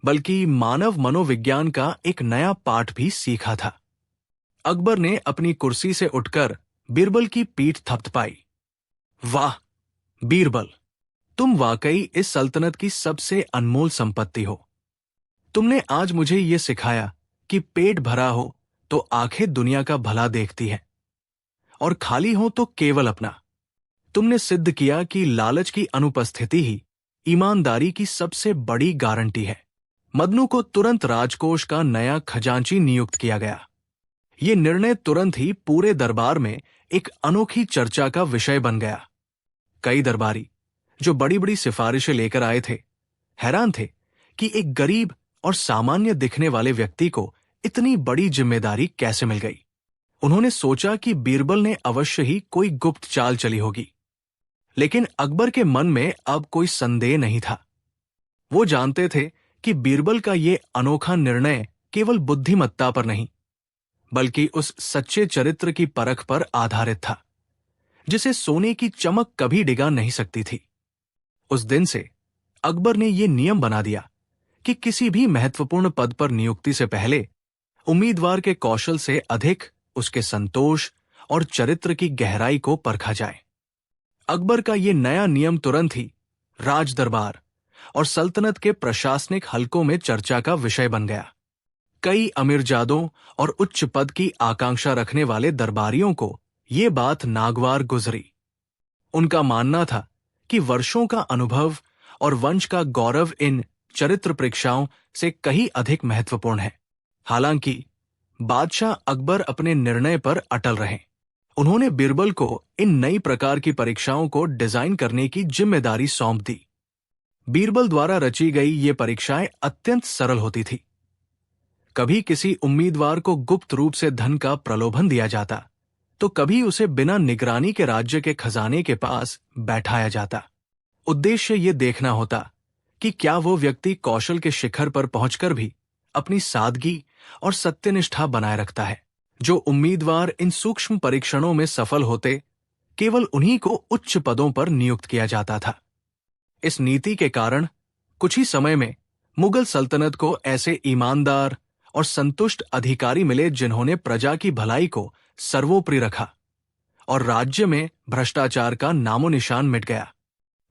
बल्कि मानव मनोविज्ञान का एक नया पाठ भी सीखा था। अकबर ने अपनी कुर्सी से उठकर बीरबल की पीठ थपथपाई। वाह बीरबल, तुम वाकई इस सल्तनत की सबसे अनमोल संपत्ति हो। तुमने आज मुझे ये सिखाया कि पेट भरा हो तो आंखें दुनिया का भला देखती हैं, और खाली हो तो केवल अपना। तुमने सिद्ध किया कि लालच की अनुपस्थिति ही ईमानदारी की सबसे बड़ी गारंटी है। मदनू को तुरंत राजकोष का नया खजांची नियुक्त किया गया। ये निर्णय तुरंत ही पूरे दरबार में एक अनोखी चर्चा का विषय बन गया। कई दरबारी जो बड़ी बड़ी सिफारिशें लेकर आए थे, हैरान थे कि एक गरीब और सामान्य दिखने वाले व्यक्ति को इतनी बड़ी जिम्मेदारी कैसे मिल गई। उन्होंने सोचा कि बीरबल ने अवश्य ही कोई गुप्त चाल चली होगी, लेकिन अकबर के मन में अब कोई संदेह नहीं था। वो जानते थे कि बीरबल का ये अनोखा निर्णय केवल बुद्धिमत्ता पर नहीं, बल्कि उस सच्चे चरित्र की परख पर आधारित था जिसे सोने की चमक कभी डिगा नहीं सकती थी। उस दिन से अकबर ने यह नियम बना दिया कि किसी भी महत्वपूर्ण पद पर नियुक्ति से पहले उम्मीदवार के कौशल से अधिक उसके संतोष और चरित्र की गहराई को परखा जाए। अकबर का यह नया नियम तुरंत ही राज दरबार और सल्तनत के प्रशासनिक हलकों में चर्चा का विषय बन गया। कई अमीरजादों और उच्च पद की आकांक्षा रखने वाले दरबारियों को ये बात नागवार गुजरी। उनका मानना था कि वर्षों का अनुभव और वंश का गौरव इन चरित्र परीक्षाओं से कहीं अधिक महत्वपूर्ण है। हालांकि बादशाह अकबर अपने निर्णय पर अटल रहे। उन्होंने बीरबल को इन नई प्रकार की परीक्षाओं को डिजाइन करने की जिम्मेदारी सौंप दी। बीरबल द्वारा रची गई ये परीक्षाएं अत्यंत सरल होती थी। कभी किसी उम्मीदवार को गुप्त रूप से धन का प्रलोभन दिया जाता, तो कभी उसे बिना निगरानी के राज्य के खजाने के पास बैठाया जाता। उद्देश्य ये देखना होता कि क्या वो व्यक्ति कौशल के शिखर पर पहुंचकर भी अपनी सादगी और सत्यनिष्ठा बनाए रखता है। जो उम्मीदवार इन सूक्ष्म परीक्षणों में सफल होते, केवल उन्हीं को उच्च पदों पर नियुक्त किया जाता था। इस नीति के कारण कुछ ही समय में मुगल सल्तनत को ऐसे ईमानदार और संतुष्ट अधिकारी मिले जिन्होंने प्रजा की भलाई को सर्वोपरि रखा, और राज्य में भ्रष्टाचार का नामो निशान मिट गया।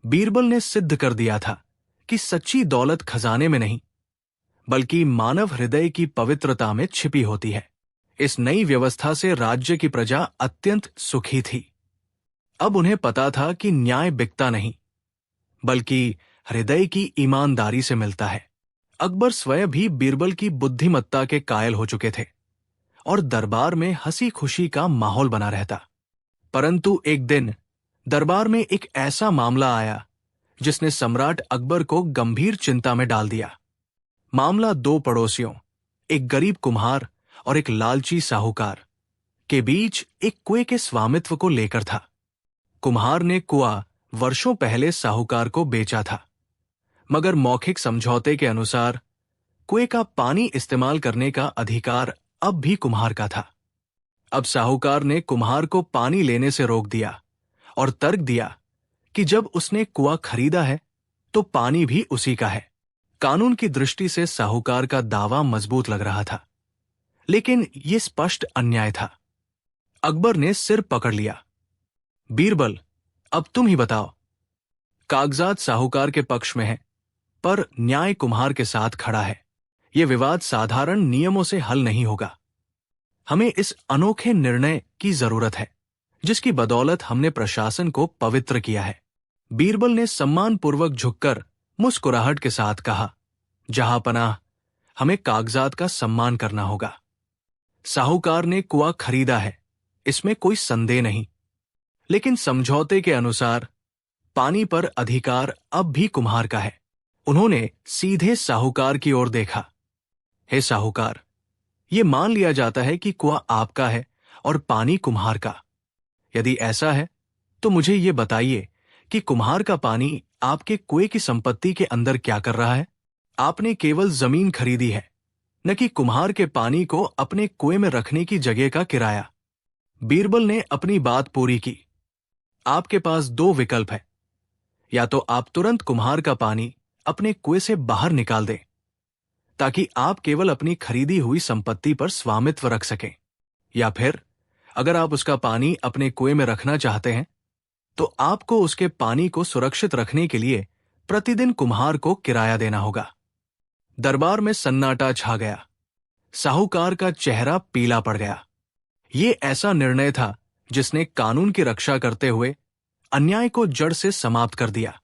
बीरबल ने सिद्ध कर दिया था कि सच्ची दौलत खजाने में नहीं, बल्कि मानव हृदय की पवित्रता में छिपी होती है। इस नई व्यवस्था से राज्य की प्रजा अत्यंत सुखी थी। अब उन्हें पता था कि न्याय बिकता नहीं, बल्कि हृदय की ईमानदारी से मिलता है। अकबर स्वयं भी बीरबल की बुद्धिमत्ता के कायल हो चुके थे और दरबार में हंसी खुशी का माहौल बना रहता। परंतु एक दिन दरबार में एक ऐसा मामला आया जिसने सम्राट अकबर को गंभीर चिंता में डाल दिया। मामला दो पड़ोसियों, एक गरीब कुम्हार और एक लालची साहूकार के बीच एक कुएं के स्वामित्व को लेकर था। कुम्हार ने कुआं वर्षों पहले साहूकार को बेचा था, मगर मौखिक समझौते के अनुसार कुएं का पानी इस्तेमाल करने का अधिकार अब भी कुम्हार का था। अब साहूकार ने कुम्हार को पानी लेने से रोक दिया और तर्क दिया कि जब उसने कुआं खरीदा है तो पानी भी उसी का है। कानून की दृष्टि से साहूकार का दावा मजबूत लग रहा था, लेकिन यह स्पष्ट अन्याय था। अकबर ने सिर पकड़ लिया। बीरबल, अब तुम ही बताओ। कागजात साहूकार के पक्ष में है, पर न्याय कुम्हार के साथ खड़ा है। यह विवाद साधारण नियमों से हल नहीं होगा। हमें इस अनोखे निर्णय की जरूरत है, जिसकी बदौलत हमने प्रशासन को पवित्र किया है। बीरबल ने सम्मानपूर्वक झुककर मुस्कुराहट के साथ कहा, जहांपनाह, हमें कागजात का सम्मान करना होगा। साहूकार ने कुआं खरीदा है, इसमें कोई संदेह नहीं, लेकिन समझौते के अनुसार पानी पर अधिकार अब भी कुम्हार का है। उन्होंने सीधे साहूकार की ओर देखा। हे साहूकार, ये मान लिया जाता है कि कुआं आपका है और पानी कुम्हार का। यदि ऐसा है तो मुझे ये बताइए कि कुम्हार का पानी आपके कुएं की संपत्ति के अंदर क्या कर रहा है? आपने केवल जमीन खरीदी है, न कि कुम्हार के पानी को अपने कुएं में रखने की जगह का किराया। बीरबल ने अपनी बात पूरी की। आपके पास दो विकल्प है, या तो आप तुरंत कुम्हार का पानी अपने कुएं से बाहर निकाल दें, ताकि आप केवल अपनी खरीदी हुई संपत्ति पर स्वामित्व रख सकें, या फिर अगर आप उसका पानी अपने कुएं में रखना चाहते हैं तो आपको उसके पानी को सुरक्षित रखने के लिए प्रतिदिन कुम्हार को किराया देना होगा। दरबार में सन्नाटा छा गया। साहूकार का चेहरा पीला पड़ गया। ये ऐसा निर्णय था जिसने कानून की रक्षा करते हुए अन्याय को जड़ से समाप्त कर दिया।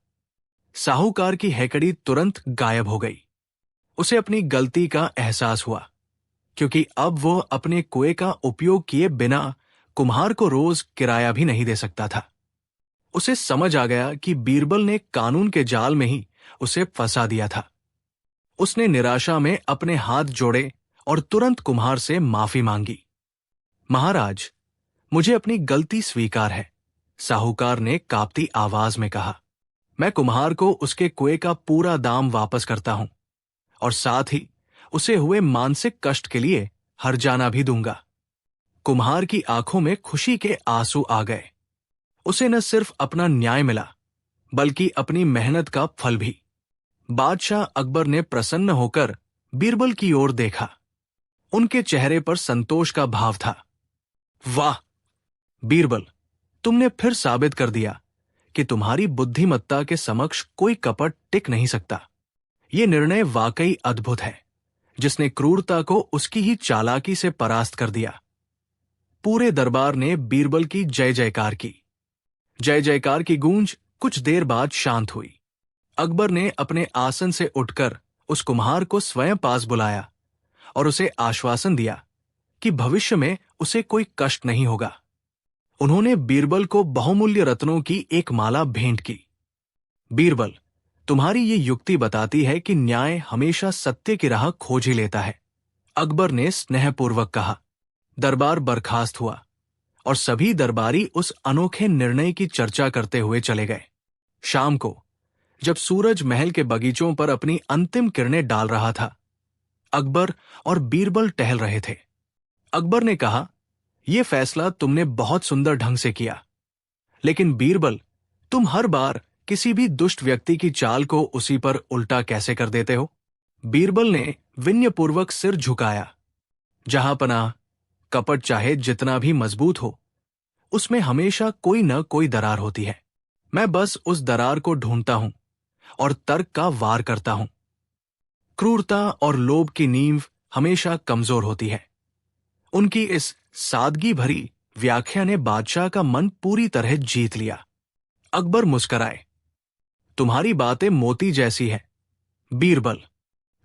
साहूकार की हैकड़ी तुरंत गायब हो गई। उसे अपनी गलती का एहसास हुआ, क्योंकि अब वो अपने कुएं का उपयोग किए बिना कुम्हार को रोज किराया भी नहीं दे सकता था। उसे समझ आ गया कि बीरबल ने कानून के जाल में ही उसे फंसा दिया था। उसने निराशा में अपने हाथ जोड़े और तुरंत कुम्हार से माफी मांगी। महाराज, मुझे अपनी गलती स्वीकार है, साहूकार ने कांपती आवाज में कहा। मैं कुम्हार को उसके कुएं का पूरा दाम वापस करता हूं, और साथ ही उसे हुए मानसिक कष्ट के लिए हर्जाना भी दूंगा। कुम्हार की आंखों में खुशी के आंसू आ गए। उसे न सिर्फ अपना न्याय मिला, बल्कि अपनी मेहनत का फल भी। बादशाह अकबर ने प्रसन्न होकर बीरबल की ओर देखा। उनके चेहरे पर संतोष का भाव था। वाह बीरबल, तुमने फिर साबित कर दिया कि तुम्हारी बुद्धिमत्ता के समक्ष कोई कपट टिक नहीं सकता। ये निर्णय वाकई अद्भुत है, जिसने क्रूरता को उसकी ही चालाकी से परास्त कर दिया। पूरे दरबार ने बीरबल की जय जयकार की। जय जयकार की गूंज कुछ देर बाद शांत हुई। अकबर ने अपने आसन से उठकर उस कुम्हार को स्वयं पास बुलाया और उसे आश्वासन दिया कि भविष्य में उसे कोई कष्ट नहीं होगा। उन्होंने बीरबल को बहुमूल्य रत्नों की एक माला भेंट की। बीरबल, तुम्हारी ये युक्ति बताती है कि न्याय हमेशा सत्य की राह खोज ही लेता है, अकबर ने स्नेहपूर्वक कहा। दरबार बर्खास्त हुआ और सभी दरबारी उस अनोखे निर्णय की चर्चा करते हुए चले गए। शाम को जब सूरज महल के बगीचों पर अपनी अंतिम किरणें डाल रहा था, अकबर और बीरबल टहल रहे थे। अकबर ने कहा, यह फैसला तुमने बहुत सुंदर ढंग से किया, लेकिन बीरबल, तुम हर बार किसी भी दुष्ट व्यक्ति की चाल को उसी पर उल्टा कैसे कर देते हो? बीरबल ने विनयपूर्वक सिर झुकाया। जहां पनाह, कपट चाहे जितना भी मजबूत हो, उसमें हमेशा कोई न कोई दरार होती है। मैं बस उस दरार को ढूंढता हूं और तर्क का वार करता हूं। क्रूरता और लोभ की नींव हमेशा कमजोर होती है। उनकी इस सादगी भरी व्याख्या ने बादशाह का मन पूरी तरह जीत लिया। अकबर मुस्कराए। तुम्हारी बातें मोती जैसी है बीरबल,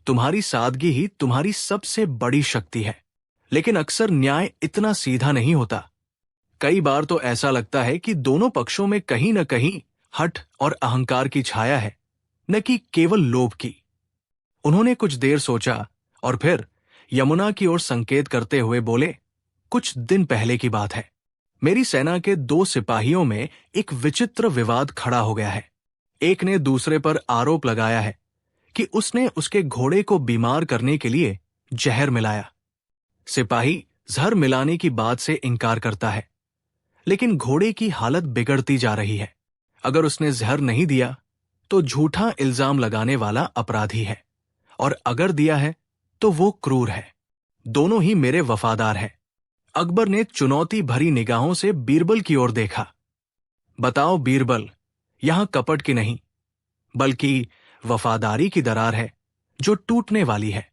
तुम्हारी सादगी ही तुम्हारी सबसे बड़ी शक्ति है। लेकिन अक्सर न्याय इतना सीधा नहीं होता। कई बार तो ऐसा लगता है कि दोनों पक्षों में कहीं न कहीं हठ और अहंकार की छाया है, न कि केवल लोभ की। उन्होंने कुछ देर सोचा और फिर यमुना की ओर संकेत करते हुए बोले, कुछ दिन पहले की बात है। मेरी सेना के 2 सिपाहियों में एक विचित्र विवाद खड़ा हो गया है। एक ने दूसरे पर आरोप लगाया है कि उसने उसके घोड़े को बीमार करने के लिए जहर मिलाया। सिपाही जहर मिलाने की बात से इनकार करता है, लेकिन घोड़े की हालत बिगड़ती जा रही है। अगर उसने जहर नहीं दिया तो झूठा इल्जाम लगाने वाला अपराधी है, और अगर दिया है तो वो क्रूर है। दोनों ही मेरे वफादार हैं। अकबर ने चुनौती भरी निगाहों से बीरबल की ओर देखा। बताओ बीरबल, यहां कपट की नहीं, बल्कि वफादारी की दरार है जो टूटने वाली है।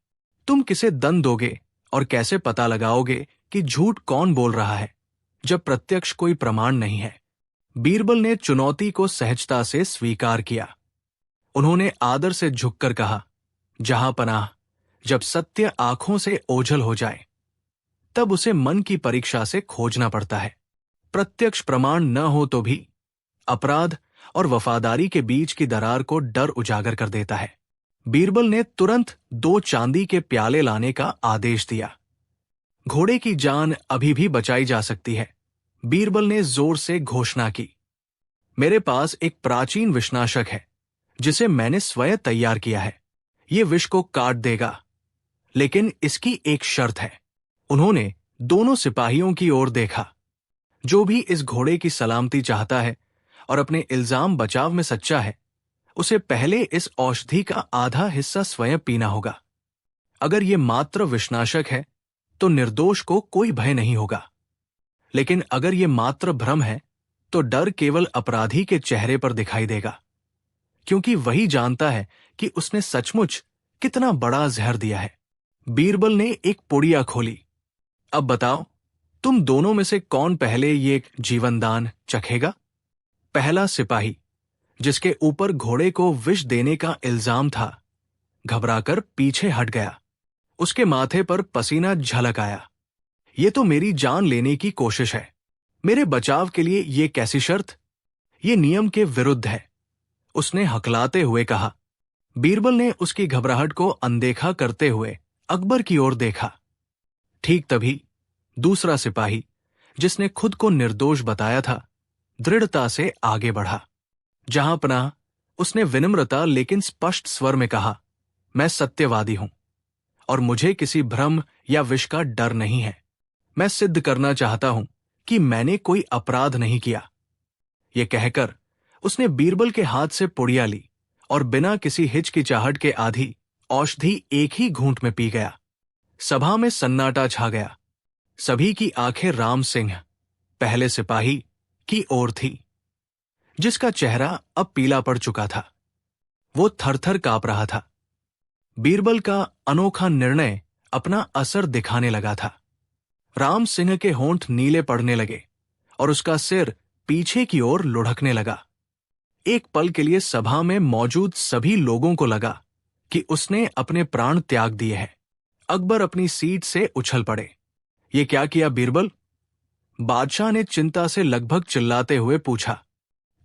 तुम किसे दंड दोगे और कैसे पता लगाओगे कि झूठ कौन बोल रहा है, जब प्रत्यक्ष कोई प्रमाण नहीं है? बीरबल ने चुनौती को सहजता से स्वीकार किया। उन्होंने आदर से झुककर कहा, जहां पनाह, जब सत्य आंखों से ओझल हो जाए, तब उसे मन की परीक्षा से खोजना पड़ता है। प्रत्यक्ष प्रमाण न हो तो भी अपराध और वफादारी के बीच की दरार को डर उजागर कर देता है। बीरबल ने तुरंत 2 चांदी के प्याले लाने का आदेश दिया। घोड़े की जान अभी भी बचाई जा सकती है, बीरबल ने जोर से घोषणा की। मेरे पास एक प्राचीन विषनाशक है जिसे मैंने स्वयं तैयार किया है। ये विष को काट देगा, लेकिन इसकी एक शर्त है। उन्होंने दोनों सिपाहियों की ओर देखा। जो भी इस घोड़े की सलामती चाहता है और अपने इल्जाम बचाव में सच्चा है, उसे पहले इस औषधि का आधा हिस्सा स्वयं पीना होगा। अगर ये मात्र विषनाशक है तो निर्दोष को कोई भय नहीं होगा, लेकिन अगर ये मात्र भ्रम है तो डर केवल अपराधी के चेहरे पर दिखाई देगा, क्योंकि वही जानता है कि उसने सचमुच कितना बड़ा जहर दिया है। बीरबल ने एक पुड़िया खोली। अब बताओ, तुम दोनों में से कौन पहले ये जीवनदान चखेगा? पहला सिपाही, जिसके ऊपर घोड़े को विष देने का इल्जाम था, घबराकर पीछे हट गया। उसके माथे पर पसीना झलक आया। ये तो मेरी जान लेने की कोशिश है। मेरे बचाव के लिए ये कैसी शर्त? ये नियम के विरुद्ध है, उसने हकलाते हुए कहा। बीरबल ने उसकी घबराहट को अनदेखा करते हुए अकबर की ओर देखा। ठीक तभी दूसरा सिपाही, जिसने खुद को निर्दोष बताया था, दृढ़ता से आगे बढ़ा। जहां पनाह, उसने विनम्रता लेकिन स्पष्ट स्वर में कहा, मैं सत्यवादी हूं और मुझे किसी भ्रम या विष का डर नहीं है। मैं सिद्ध करना चाहता हूं कि मैंने कोई अपराध नहीं किया। यह कहकर उसने बीरबल के हाथ से पुड़िया ली और बिना किसी हिचकिचाहट के आधी औषधि एक ही घूंट में पी गया। सभा में सन्नाटा छा गया। सभी की आंखें राम सिंह, पहले सिपाही, की ओर थी, जिसका चेहरा अब पीला पड़ चुका था। वो थरथर कांप रहा था। बीरबल का अनोखा निर्णय अपना असर दिखाने लगा था। राम सिंह के होंठ नीले पड़ने लगे और उसका सिर पीछे की ओर लुढ़कने लगा। एक पल के लिए सभा में मौजूद सभी लोगों को लगा कि उसने अपने प्राण त्याग दिए हैं। अकबर अपनी सीट से उछल पड़े। ये क्या किया बीरबल? बादशाह ने चिंता से लगभग चिल्लाते हुए पूछा।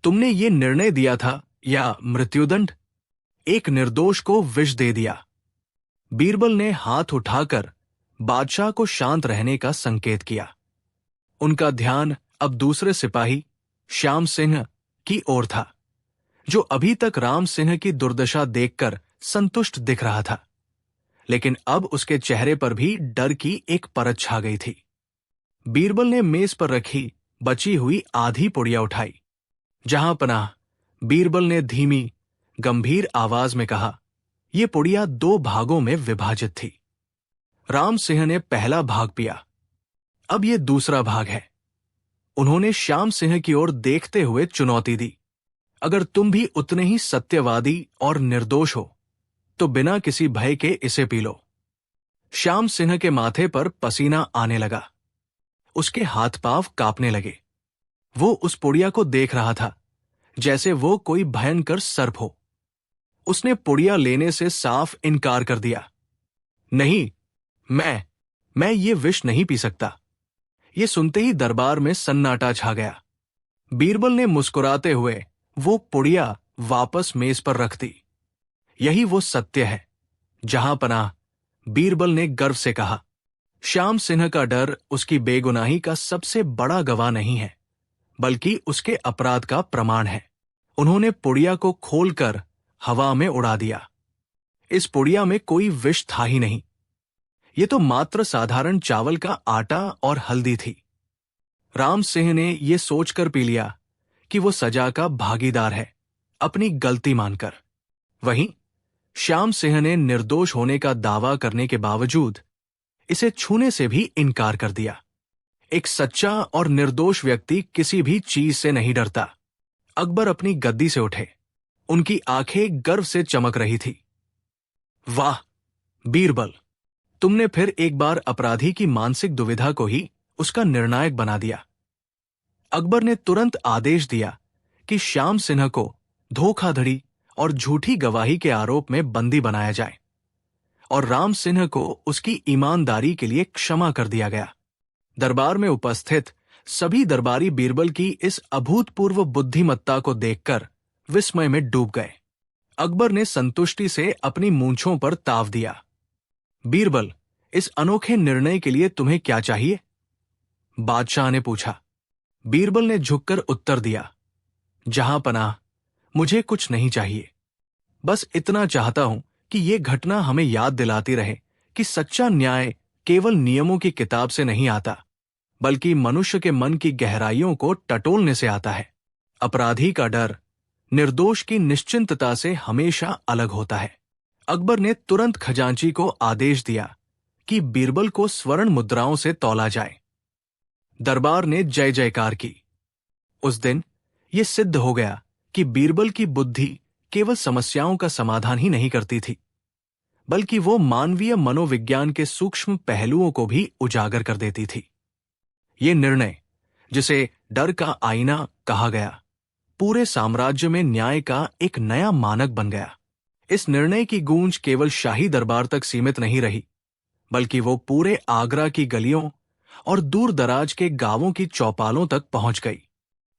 तुमने ये निर्णय दिया था या मृत्युदंड? एक निर्दोष को विष दे दिया। बीरबल ने हाथ उठाकर बादशाह को शांत रहने का संकेत किया। उनका ध्यान अब दूसरे सिपाही श्याम सिंह की ओर था, जो अभी तक राम सिंह की दुर्दशा देखकर संतुष्ट दिख रहा था, लेकिन अब उसके चेहरे पर भी डर की एक परत छा गई थी। बीरबल ने मेज पर रखी बची हुई आधी पुड़िया उठाई। जहां पनाह, बीरबल ने धीमी गंभीर आवाज में कहा। यह पुड़िया 2 भागों में विभाजित थी। राम सिंह ने पहला भाग पिया, अब यह दूसरा भाग है। उन्होंने श्याम सिंह की ओर देखते हुए चुनौती दी। अगर तुम भी उतने ही सत्यवादी और निर्दोष हो तो बिना किसी भय के इसे पी लो। श्याम सिंह के माथे पर पसीना आने लगा। उसके हाथ पांव कांपने लगे। वो उस पुड़िया को देख रहा था जैसे वो कोई भयंकर सर्प हो। उसने पुड़िया लेने से साफ इनकार कर दिया। नहीं, मैं ये विष नहीं पी सकता। ये सुनते ही दरबार में सन्नाटा छा गया। बीरबल ने मुस्कुराते हुए वो पुड़िया वापस मेज पर रख दी। यही वो सत्य है। जहां पनाह, बीरबल ने गर्व से कहा। श्याम सिंह का डर उसकी बेगुनाही का सबसे बड़ा गवाह नहीं है, बल्कि उसके अपराध का प्रमाण है। उन्होंने पुड़िया को खोलकर हवा में उड़ा दिया। इस पुड़िया में कोई विष था ही नहीं। ये तो मात्र साधारण चावल का आटा और हल्दी थी। राम सिंह ने यह सोचकर पी लिया कि वो सजा का भागीदार है, अपनी गलती मानकर। वहीं श्याम सिंह ने निर्दोष होने का दावा करने के बावजूद इसे छूने से भी इनकार कर दिया। एक सच्चा और निर्दोष व्यक्ति किसी भी चीज से नहीं डरता। अकबर अपनी गद्दी से उठे। उनकी आंखें गर्व से चमक रही थी। वाह बीरबल, तुमने फिर एक बार अपराधी की मानसिक दुविधा को ही उसका निर्णायक बना दिया। अकबर ने तुरंत आदेश दिया कि श्याम सिन्हा को धोखाधड़ी और झूठी गवाही के आरोप में बंदी बनाया जाए और राम सिंह को उसकी ईमानदारी के लिए क्षमा कर दिया गया। दरबार में उपस्थित सभी दरबारी बीरबल की इस अभूतपूर्व बुद्धिमत्ता को देखकर विस्मय में डूब गए। अकबर ने संतुष्टि से अपनी मूंछों पर ताव दिया। बीरबल, इस अनोखे निर्णय के लिए तुम्हें क्या चाहिए? बादशाह ने पूछा। बीरबल ने झुककर उत्तर दिया, जहां पनाह, मुझे कुछ नहीं चाहिए। बस इतना चाहता हूं कि यह घटना हमें याद दिलाती रहे कि सच्चा न्याय केवल नियमों की किताब से नहीं आता, बल्कि मनुष्य के मन की गहराइयों को टटोलने से आता है। अपराधी का डर निर्दोष की निश्चिंतता से हमेशा अलग होता है। अकबर ने तुरंत खजांची को आदेश दिया कि बीरबल को स्वर्ण मुद्राओं से तौला जाए। दरबार ने जय जयकार की। उस दिन यह सिद्ध हो गया कि बीरबल की बुद्धि केवल समस्याओं का समाधान ही नहीं करती थी, बल्कि वो मानवीय मनोविज्ञान के सूक्ष्म पहलुओं को भी उजागर कर देती थी। ये निर्णय, जिसे डर का आईना कहा गया, पूरे साम्राज्य में न्याय का एक नया मानक बन गया। इस निर्णय की गूंज केवल शाही दरबार तक सीमित नहीं रही, बल्कि वो पूरे आगरा की गलियों और दूर दराज के गांवों की चौपालों तक पहुंच गई।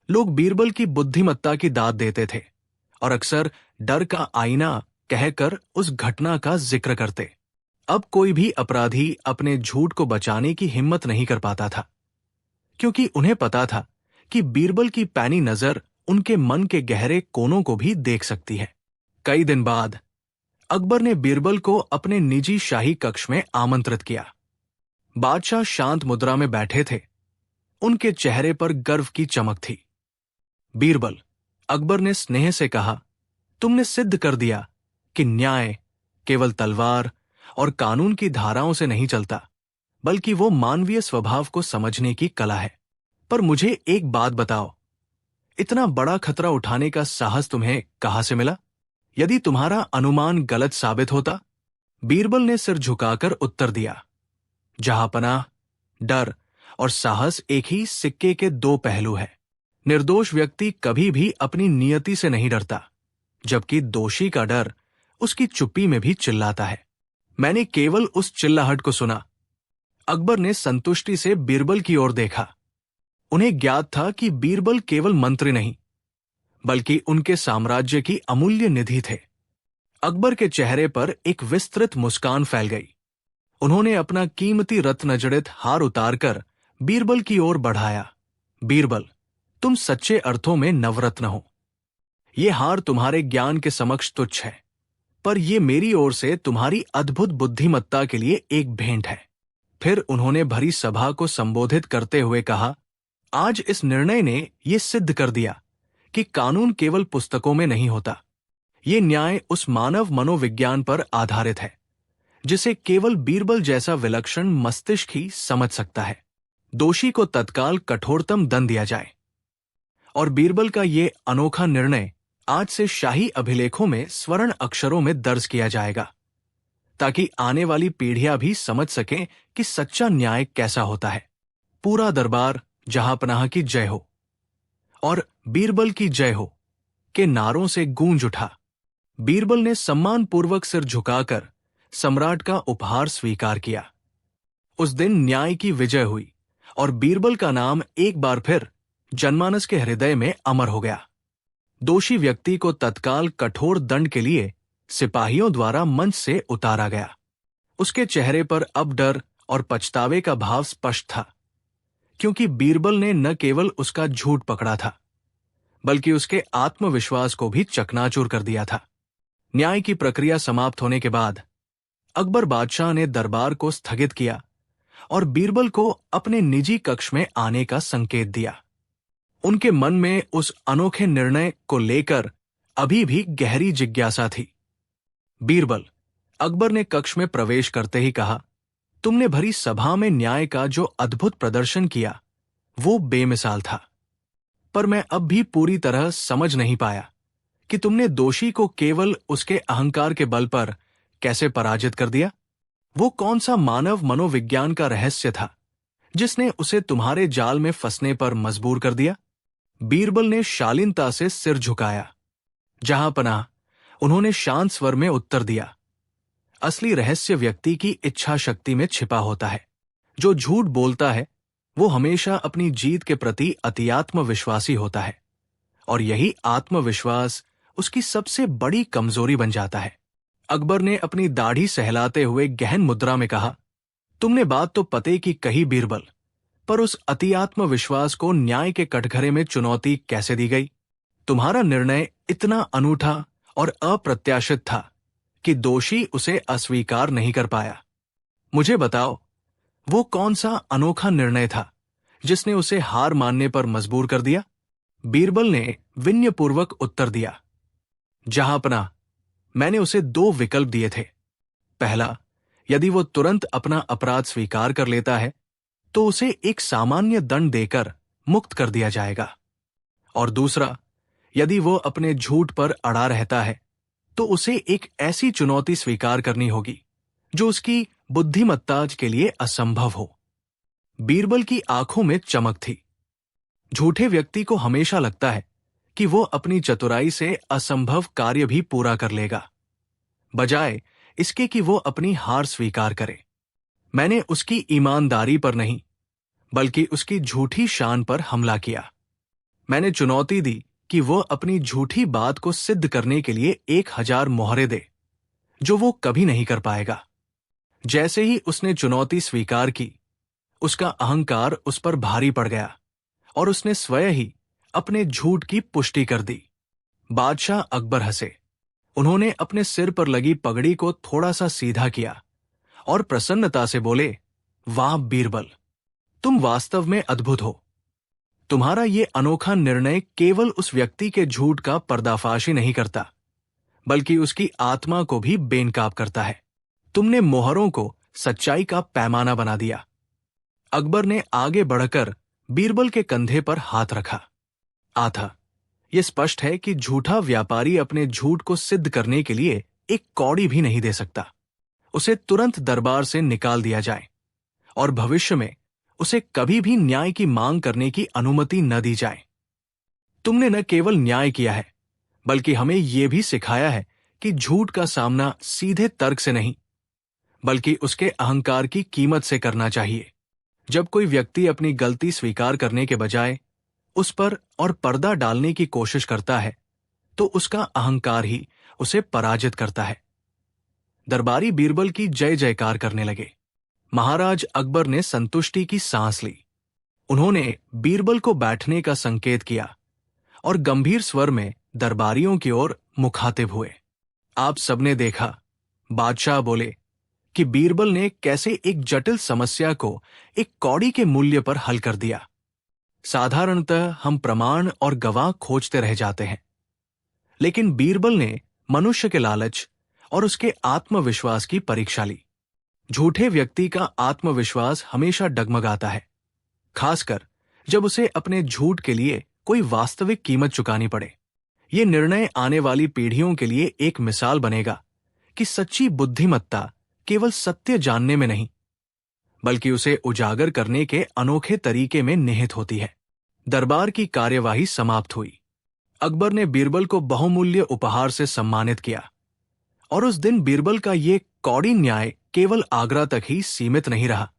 लोग बीरबल की बुद्धिमत्ता की दाद देते थे और अक्सर डर का आईना कहकर उस घटना का जिक्र करते। अब कोई भी अपराधी अपने झूठ को बचाने की हिम्मत नहीं कर पाता था, क्योंकि उन्हें पता था कि बीरबल की पैनी नजर उनके मन के गहरे कोनों को भी देख सकती है। कई दिन बाद अकबर ने बीरबल को अपने निजी शाही कक्ष में आमंत्रित किया। बादशाह शांत मुद्रा में बैठे थे। उनके चेहरे पर गर्व की चमक थी। बीरबल, अकबर ने स्नेह से कहा, तुमने सिद्ध कर दिया कि न्याय केवल तलवार और कानून की धाराओं से नहीं चलता, बल्कि वो मानवीय स्वभाव को समझने की कला है। पर मुझे एक बात बताओ, इतना बड़ा खतरा उठाने का साहस तुम्हें कहां से मिला? यदि तुम्हारा अनुमान गलत साबित होता? बीरबल ने सिर झुकाकर उत्तर दिया, जहां पनाह, डर और साहस एक ही सिक्के के 2 पहलू है। निर्दोष व्यक्ति कभी भी अपनी नियति से नहीं डरता, जबकि दोषी का डर उसकी चुप्पी में भी चिल्लाता है। मैंने केवल उस चिल्लाहट को सुना। अकबर ने संतुष्टि से बीरबल की ओर देखा। उन्हें ज्ञात था कि बीरबल केवल मंत्री नहीं, बल्कि उनके साम्राज्य की अमूल्य निधि थे। अकबर के चेहरे पर एक विस्तृत मुस्कान फैल गई। उन्होंने अपना कीमती रत्न जड़ित हार उतारकर बीरबल की ओर बढ़ाया। बीरबल, तुम सच्चे अर्थों में नवरत्न हो। यह हार तुम्हारे ज्ञान के समक्ष तुच्छ है, पर यह मेरी ओर से तुम्हारी अद्भुत बुद्धिमत्ता के लिए एक भेंट है। फिर उन्होंने भरी सभा को संबोधित करते हुए कहा, आज इस निर्णय ने यह सिद्ध कर दिया कि कानून केवल पुस्तकों में नहीं होता। ये न्याय उस मानव मनोविज्ञान पर आधारित है जिसे केवल बीरबल जैसा विलक्षण मस्तिष्क ही समझ सकता है। दोषी को तत्काल कठोरतम दंड दिया जाए। और बीरबल का ये अनोखा निर्णय आज से शाही अभिलेखों में स्वर्ण अक्षरों में दर्ज किया जाएगा, ताकि आने वाली पीढ़ियां भी समझ सकें कि सच्चा न्याय कैसा होता है। पूरा दरबार जहांपनाह की जय हो और बीरबल की जय हो के नारों से गूंज उठा। बीरबल ने सम्मानपूर्वक सिर झुकाकर सम्राट का उपहार स्वीकार किया। उस दिन न्याय की विजय हुई और बीरबल का नाम एक बार फिर जनमानस के हृदय में अमर हो गया। दोषी व्यक्ति को तत्काल कठोर दंड के लिए सिपाहियों द्वारा मंच से उतारा गया। उसके चेहरे पर अब डर और पछतावे का भाव स्पष्ट था, क्योंकि बीरबल ने न केवल उसका झूठ पकड़ा था, बल्कि उसके आत्मविश्वास को भी चकनाचूर कर दिया था। न्याय की प्रक्रिया समाप्त होने के बाद अकबर बादशाह ने दरबार को स्थगित किया और बीरबल को अपने निजी कक्ष में आने का संकेत दिया। उनके मन में उस अनोखे निर्णय को लेकर अभी भी गहरी जिज्ञासा थी। बीरबल, अकबर ने कक्ष में प्रवेश करते ही कहा, तुमने भरी सभा में न्याय का जो अद्भुत प्रदर्शन किया वो बेमिसाल था, पर मैं अब भी पूरी तरह समझ नहीं पाया कि तुमने दोषी को केवल उसके अहंकार के बल पर कैसे पराजित कर दिया। वो कौन सा मानव मनोविज्ञान का रहस्य था जिसने उसे तुम्हारे जाल में फंसने पर मजबूर कर दिया? बीरबल ने शालीनता से सिर झुकाया। जहांपनाह, उन्होंने शांत स्वर में उत्तर दिया, असली रहस्य व्यक्ति की इच्छा शक्ति में छिपा होता है। जो झूठ बोलता है वो हमेशा अपनी जीत के प्रति अतिआत्म विश्वासी होता है, और यही आत्मविश्वास उसकी सबसे बड़ी कमजोरी बन जाता है। अकबर ने अपनी दाढ़ी सहलाते हुए गहन मुद्रा में कहा, तुमने बात तो पते की कही बीरबल, पर उस अतिआत्म विश्वास को न्याय के कटघरे में चुनौती कैसे दी गई? तुम्हारा निर्णय इतना अनूठा और अप्रत्याशित था कि दोषी उसे अस्वीकार नहीं कर पाया। मुझे बताओ, वो कौन सा अनोखा निर्णय था जिसने उसे हार मानने पर मजबूर कर दिया? बीरबल ने विनयपूर्वक उत्तर दिया, जहांपनाह, मैंने उसे 2 विकल्प दिए थे। पहला, यदि वो तुरंत अपना अपराध स्वीकार कर लेता है तो उसे एक सामान्य दंड देकर मुक्त कर दिया जाएगा, और दूसरा, यदि वो अपने झूठ पर अड़ा रहता है तो उसे एक ऐसी चुनौती स्वीकार करनी होगी जो उसकी बुद्धिमत्ता के लिए असंभव हो। बीरबल की आंखों में चमक थी। झूठे व्यक्ति को हमेशा लगता है कि वो अपनी चतुराई से असंभव कार्य भी पूरा कर लेगा, बजाय इसके कि वो अपनी हार स्वीकार करे। मैंने उसकी ईमानदारी पर नहीं, बल्कि उसकी झूठी शान पर हमला किया। मैंने चुनौती दी कि वो अपनी झूठी बात को सिद्ध करने के लिए 1000 मोहरे दे, जो वो कभी नहीं कर पाएगा। जैसे ही उसने चुनौती स्वीकार की, उसका अहंकार उस पर भारी पड़ गया और उसने स्वयं ही अपने झूठ की पुष्टि कर दी। बादशाह अकबर हंसे। उन्होंने अपने सिर पर लगी पगड़ी को थोड़ा सा सीधा किया और प्रसन्नता से बोले, वाह बीरबल, तुम वास्तव में अद्भुत हो। तुम्हारा ये अनोखा निर्णय केवल उस व्यक्ति के झूठ का पर्दाफाश ही नहीं करता, बल्कि उसकी आत्मा को भी बेनकाब करता है। तुमने मोहरों को सच्चाई का पैमाना बना दिया। अकबर ने आगे बढ़कर बीरबल के कंधे पर हाथ रखा। आथा, यह स्पष्ट है कि झूठा व्यापारी अपने झूठ को सिद्ध करने के लिए एक कौड़ी भी नहीं दे सकता। उसे तुरंत दरबार से निकाल दिया जाए और भविष्य में उसे कभी भी न्याय की मांग करने की अनुमति न दी जाए। तुमने न केवल न्याय किया है, बल्कि हमें यह भी सिखाया है कि झूठ का सामना सीधे तर्क से नहीं, बल्कि उसके अहंकार की कीमत से करना चाहिए। जब कोई व्यक्ति अपनी गलती स्वीकार करने के बजाय उस पर और पर्दा डालने की कोशिश करता है, तो उसका अहंकार ही उसे पराजित करता है। दरबारी बीरबल की जय जयकार करने लगे। महाराज अकबर ने संतुष्टि की सांस ली। उन्होंने बीरबल को बैठने का संकेत किया और गंभीर स्वर में दरबारियों की ओर मुखातिब हुए। आप सबने देखा, बादशाह बोले, कि बीरबल ने कैसे एक जटिल समस्या को एक कौड़ी के मूल्य पर हल कर दिया। साधारणतः हम प्रमाण और गवाह खोजते रह जाते हैं, लेकिन बीरबल ने मनुष्य के लालच और उसके आत्मविश्वास की परीक्षा ली। झूठे व्यक्ति का आत्मविश्वास हमेशा डगमगाता है, खासकर जब उसे अपने झूठ के लिए कोई वास्तविक कीमत चुकानी पड़े। ये निर्णय आने वाली पीढ़ियों के लिए एक मिसाल बनेगा कि सच्ची बुद्धिमत्ता केवल सत्य जानने में नहीं, बल्कि उसे उजागर करने के अनोखे तरीके में निहित होती है। दरबार की कार्यवाही समाप्त हुई। अकबर ने बीरबल को बहुमूल्य उपहार से सम्मानित किया, और उस दिन बीरबल का ये कौड़ी न्याय केवल आगरा तक ही सीमित नहीं रहा,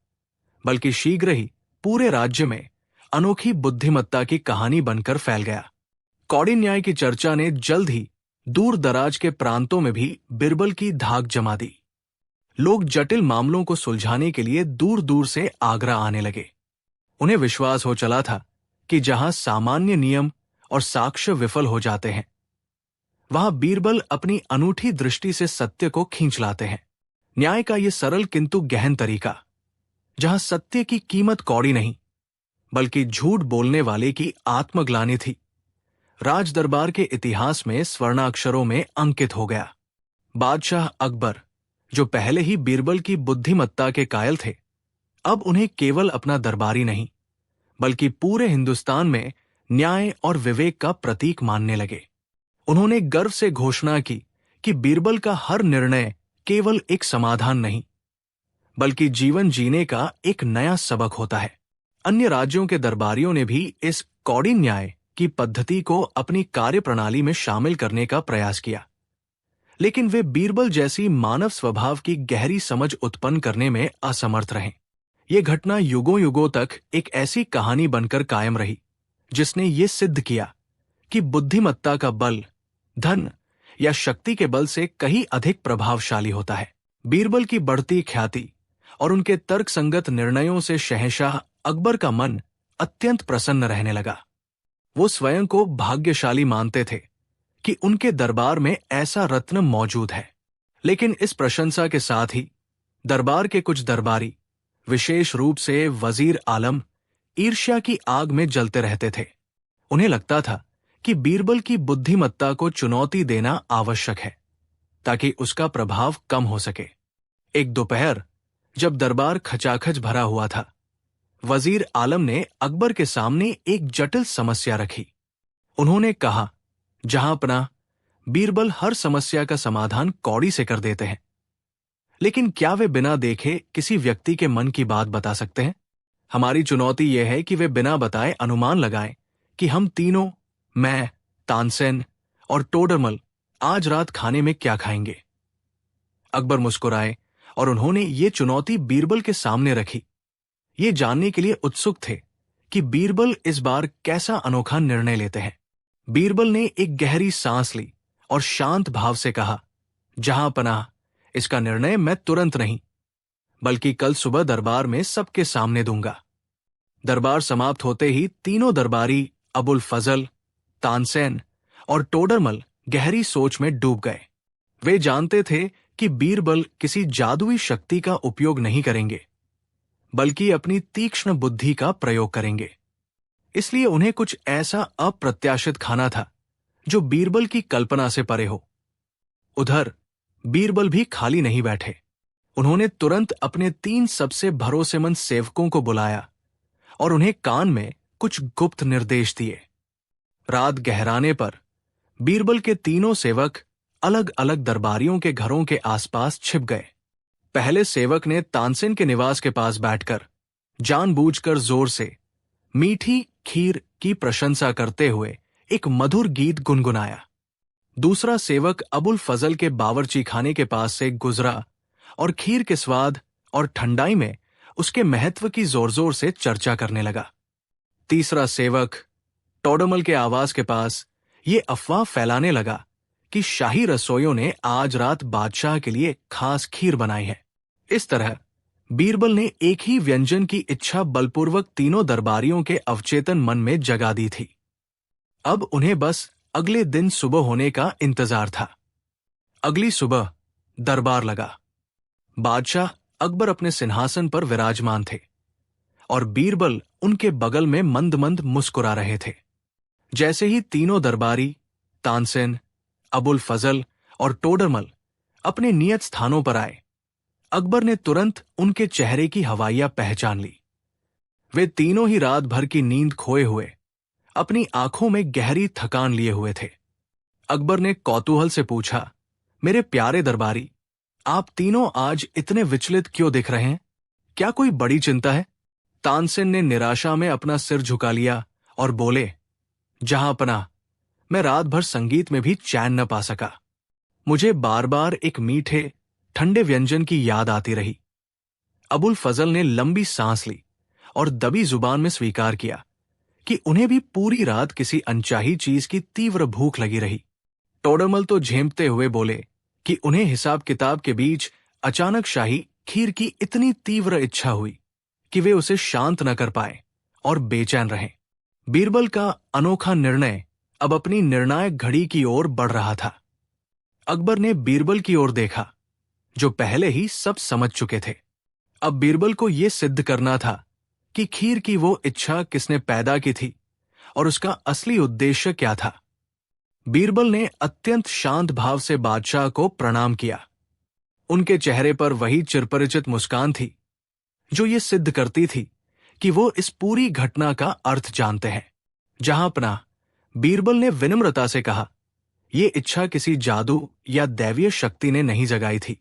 बल्कि शीघ्र ही पूरे राज्य में अनोखी बुद्धिमत्ता की कहानी बनकर फैल गया। कौड़ी न्याय की चर्चा ने जल्द ही दूर दराज के प्रांतों में भी बीरबल की धाक जमा दी। लोग जटिल मामलों को सुलझाने के लिए दूर दूर से आगरा आने लगे। उन्हें विश्वास हो चला था कि जहां सामान्य नियम और साक्ष्य विफल हो जाते हैं, वहां बीरबल अपनी अनूठी दृष्टि से सत्य को खींच लाते हैं। न्याय का यह सरल किंतु गहन तरीका, जहां सत्य की कीमत कौड़ी नहीं, बल्कि झूठ बोलने वाले की आत्मग्लानि थी, राज दरबार के इतिहास में स्वर्णाक्षरों में अंकित हो गया। बादशाह अकबर, जो पहले ही बीरबल की बुद्धिमत्ता के कायल थे, अब उन्हें केवल अपना दरबारी नहीं, बल्कि पूरे हिंदुस्तान में न्याय और विवेक का प्रतीक मानने लगे। उन्होंने गर्व से घोषणा की कि बीरबल का हर निर्णय केवल एक समाधान नहीं, बल्कि जीवन जीने का एक नया सबक होता है। अन्य राज्यों के दरबारियों ने भी इस कौड़ी न्याय की पद्धति को अपनी कार्यप्रणाली में शामिल करने का प्रयास किया, लेकिन वे बीरबल जैसी मानव स्वभाव की गहरी समझ उत्पन्न करने में असमर्थ रहे। ये घटना युगों युगों तक एक ऐसी कहानी बनकर कायम रही, जिसने ये सिद्ध किया कि बुद्धिमत्ता का बल धन या शक्ति के बल से कहीं अधिक प्रभावशाली होता है। बीरबल की बढ़ती ख्याति और उनके तर्कसंगत निर्णयों से शहंशाह अकबर का मन अत्यंत प्रसन्न रहने लगा। वो स्वयं को भाग्यशाली मानते थे कि उनके दरबार में ऐसा रत्न मौजूद है। लेकिन इस प्रशंसा के साथ ही दरबार के कुछ दरबारी, विशेष रूप से वजीर आलम, ईर्ष्या की आग में जलते रहते थे। उन्हें लगता था कि बीरबल की बुद्धिमत्ता को चुनौती देना आवश्यक है, ताकि उसका प्रभाव कम हो सके। एक दोपहर जब दरबार खचाखच भरा हुआ था, वजीर आलम ने अकबर के सामने एक जटिल समस्या रखी। उन्होंने कहा, जहांपनाह, बीरबल हर समस्या का समाधान कौड़ी से कर देते हैं, लेकिन क्या वे बिना देखे किसी व्यक्ति के मन की बात बता सकते हैं? हमारी चुनौती यह है कि वे बिना बताए अनुमान लगाएं कि हम तीनों, मैं, तानसेन और टोडरमल, आज रात खाने में क्या खाएंगे। अकबर मुस्कुराए और उन्होंने ये चुनौती बीरबल के सामने रखी, ये जानने के लिए उत्सुक थे कि बीरबल इस बार कैसा अनोखा निर्णय लेते हैं। बीरबल ने एक गहरी सांस ली और शांत भाव से कहा, जहांपनाह, इसका निर्णय मैं तुरंत नहीं, बल्कि कल सुबह दरबार में सबके सामने दूंगा। दरबार समाप्त होते ही तीनों दरबारी अबुल फजल, तानसेन और टोडरमल गहरी सोच में डूब गए। वे जानते थे कि बीरबल किसी जादुई शक्ति का उपयोग नहीं करेंगे, बल्कि अपनी तीक्ष्ण बुद्धि का प्रयोग करेंगे। इसलिए उन्हें कुछ ऐसा अप्रत्याशित खाना था जो बीरबल की कल्पना से परे हो। उधर बीरबल भी खाली नहीं बैठे। उन्होंने तुरंत अपने 3 सबसे भरोसेमंद सेवकों को बुलाया और उन्हें कान में कुछ गुप्त निर्देश दिए। रात गहराने पर बीरबल के तीनों सेवक अलग अलग दरबारियों के घरों के आसपास छिप गए। पहले सेवक ने तानसेन के निवास के पास बैठकर जानबूझकर जोर से मीठी खीर की प्रशंसा करते हुए एक मधुर गीत गुनगुनाया। दूसरा सेवक अबुल फजल के बावर्ची खाने के पास से गुजरा और खीर के स्वाद और ठंडाई में उसके महत्व की जोर जोर से चर्चा करने लगा। तीसरा सेवक टोडरमल के आवास के पास ये अफवाह फैलाने लगा कि शाही रसोइयों ने आज रात बादशाह के लिए खास खीर बनाई है। इस तरह बीरबल ने एक ही व्यंजन की इच्छा बलपूर्वक तीनों दरबारियों के अवचेतन मन में जगा दी थी। अब उन्हें बस अगले दिन सुबह होने का इंतजार था। अगली सुबह दरबार लगा। बादशाह अकबर अपने सिंहासन पर विराजमान थे और बीरबल उनके बगल में मंद मंद मुस्कुरा रहे थे। जैसे ही तीनों दरबारी तानसेन, अबुल फजल और टोडरमल अपने नियत स्थानों पर आए, अकबर ने तुरंत उनके चेहरे की हवाइयां पहचान ली। वे तीनों ही रात भर की नींद खोए हुए, अपनी आंखों में गहरी थकान लिए हुए थे। अकबर ने कौतूहल से पूछा, मेरे प्यारे दरबारी, आप तीनों आज इतने विचलित क्यों दिख रहे हैं? क्या कोई बड़ी चिंता है? तानसेन ने निराशा में अपना सिर झुका लिया और बोले, जहांपनाह, मैं रात भर संगीत में भी चैन न पा सका। मुझे बार बार एक मीठे ठंडे व्यंजन की याद आती रही। अबुल फजल ने लंबी सांस ली और दबी जुबान में स्वीकार किया कि उन्हें भी पूरी रात किसी अनचाही चीज की तीव्र भूख लगी रही। टोडरमल तो झेंपते हुए बोले कि उन्हें हिसाब किताब के बीच अचानक शाही खीर की इतनी तीव्र इच्छा हुई कि वे उसे शांत न कर पाए और बेचैन रहे। बीरबल का अनोखा निर्णय अब अपनी निर्णायक घड़ी की ओर बढ़ रहा था। अकबर ने बीरबल की ओर देखा, जो पहले ही सब समझ चुके थे। अब बीरबल को यह सिद्ध करना था कि खीर की वो इच्छा किसने पैदा की थी और उसका असली उद्देश्य क्या था। बीरबल ने अत्यंत शांत भाव से बादशाह को प्रणाम किया। उनके चेहरे पर वही चिरपरिचित मुस्कान थी जो ये सिद्ध करती थी कि वो इस पूरी घटना का अर्थ जानते हैं। जहांपनाह, बीरबल ने विनम्रता से कहा, ये इच्छा किसी जादू या दैवीय शक्ति ने नहीं जगाई थी,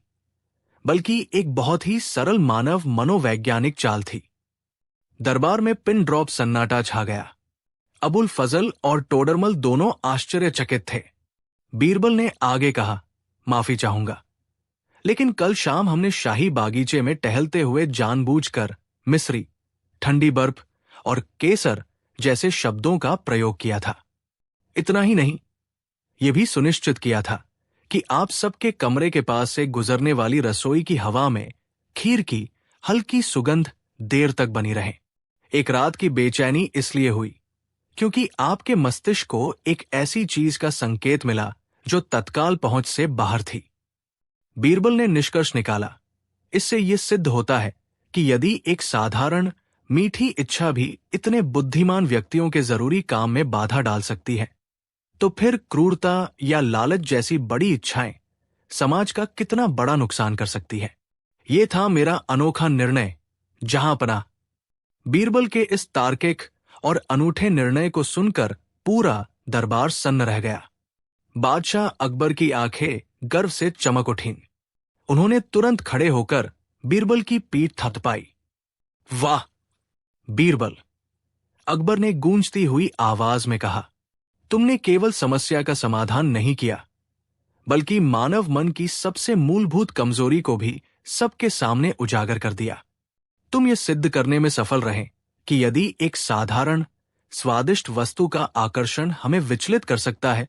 बल्कि एक बहुत ही सरल मानव मनोवैज्ञानिक चाल थी। दरबार में पिन ड्रॉप सन्नाटा छा गया। अबुल फजल और टोडरमल दोनों आश्चर्यचकित थे। बीरबल ने आगे कहा, माफी चाहूंगा, लेकिन कल शाम हमने शाही बागीचे में टहलते हुए जानबूझकर मिस्री, ठंडी बर्फ और केसर जैसे शब्दों का प्रयोग किया था। इतना ही नहीं, यह भी सुनिश्चित किया था कि आप सबके कमरे के पास से गुजरने वाली रसोई की हवा में खीर की हल्की सुगंध देर तक बनी रहे। एक रात की बेचैनी इसलिए हुई क्योंकि आपके मस्तिष्क को एक ऐसी चीज का संकेत मिला जो तत्काल पहुंच से बाहर थी। बीरबल ने निष्कर्ष निकाला, इससे यह सिद्ध होता है कि यदि एक साधारण मीठी इच्छा भी इतने बुद्धिमान व्यक्तियों के जरूरी काम में बाधा डाल सकती है, तो फिर क्रूरता या लालच जैसी बड़ी इच्छाएं समाज का कितना बड़ा नुकसान कर सकती है। ये था मेरा अनोखा निर्णय, जहांपनाह। बीरबल के इस तार्किक और अनूठे निर्णय को सुनकर पूरा दरबार सन्न रह गया। बादशाह अकबर की आंखें गर्व से चमक उठीं। उन्होंने तुरंत खड़े होकर बीरबल की पीठ थपथपाई। वाह बीरबल, अकबर ने गूंजती हुई आवाज में कहा, तुमने केवल समस्या का समाधान नहीं किया, बल्कि मानव मन की सबसे मूलभूत कमजोरी को भी सबके सामने उजागर कर दिया। तुम ये सिद्ध करने में सफल रहे कि यदि एक साधारण स्वादिष्ट वस्तु का आकर्षण हमें विचलित कर सकता है,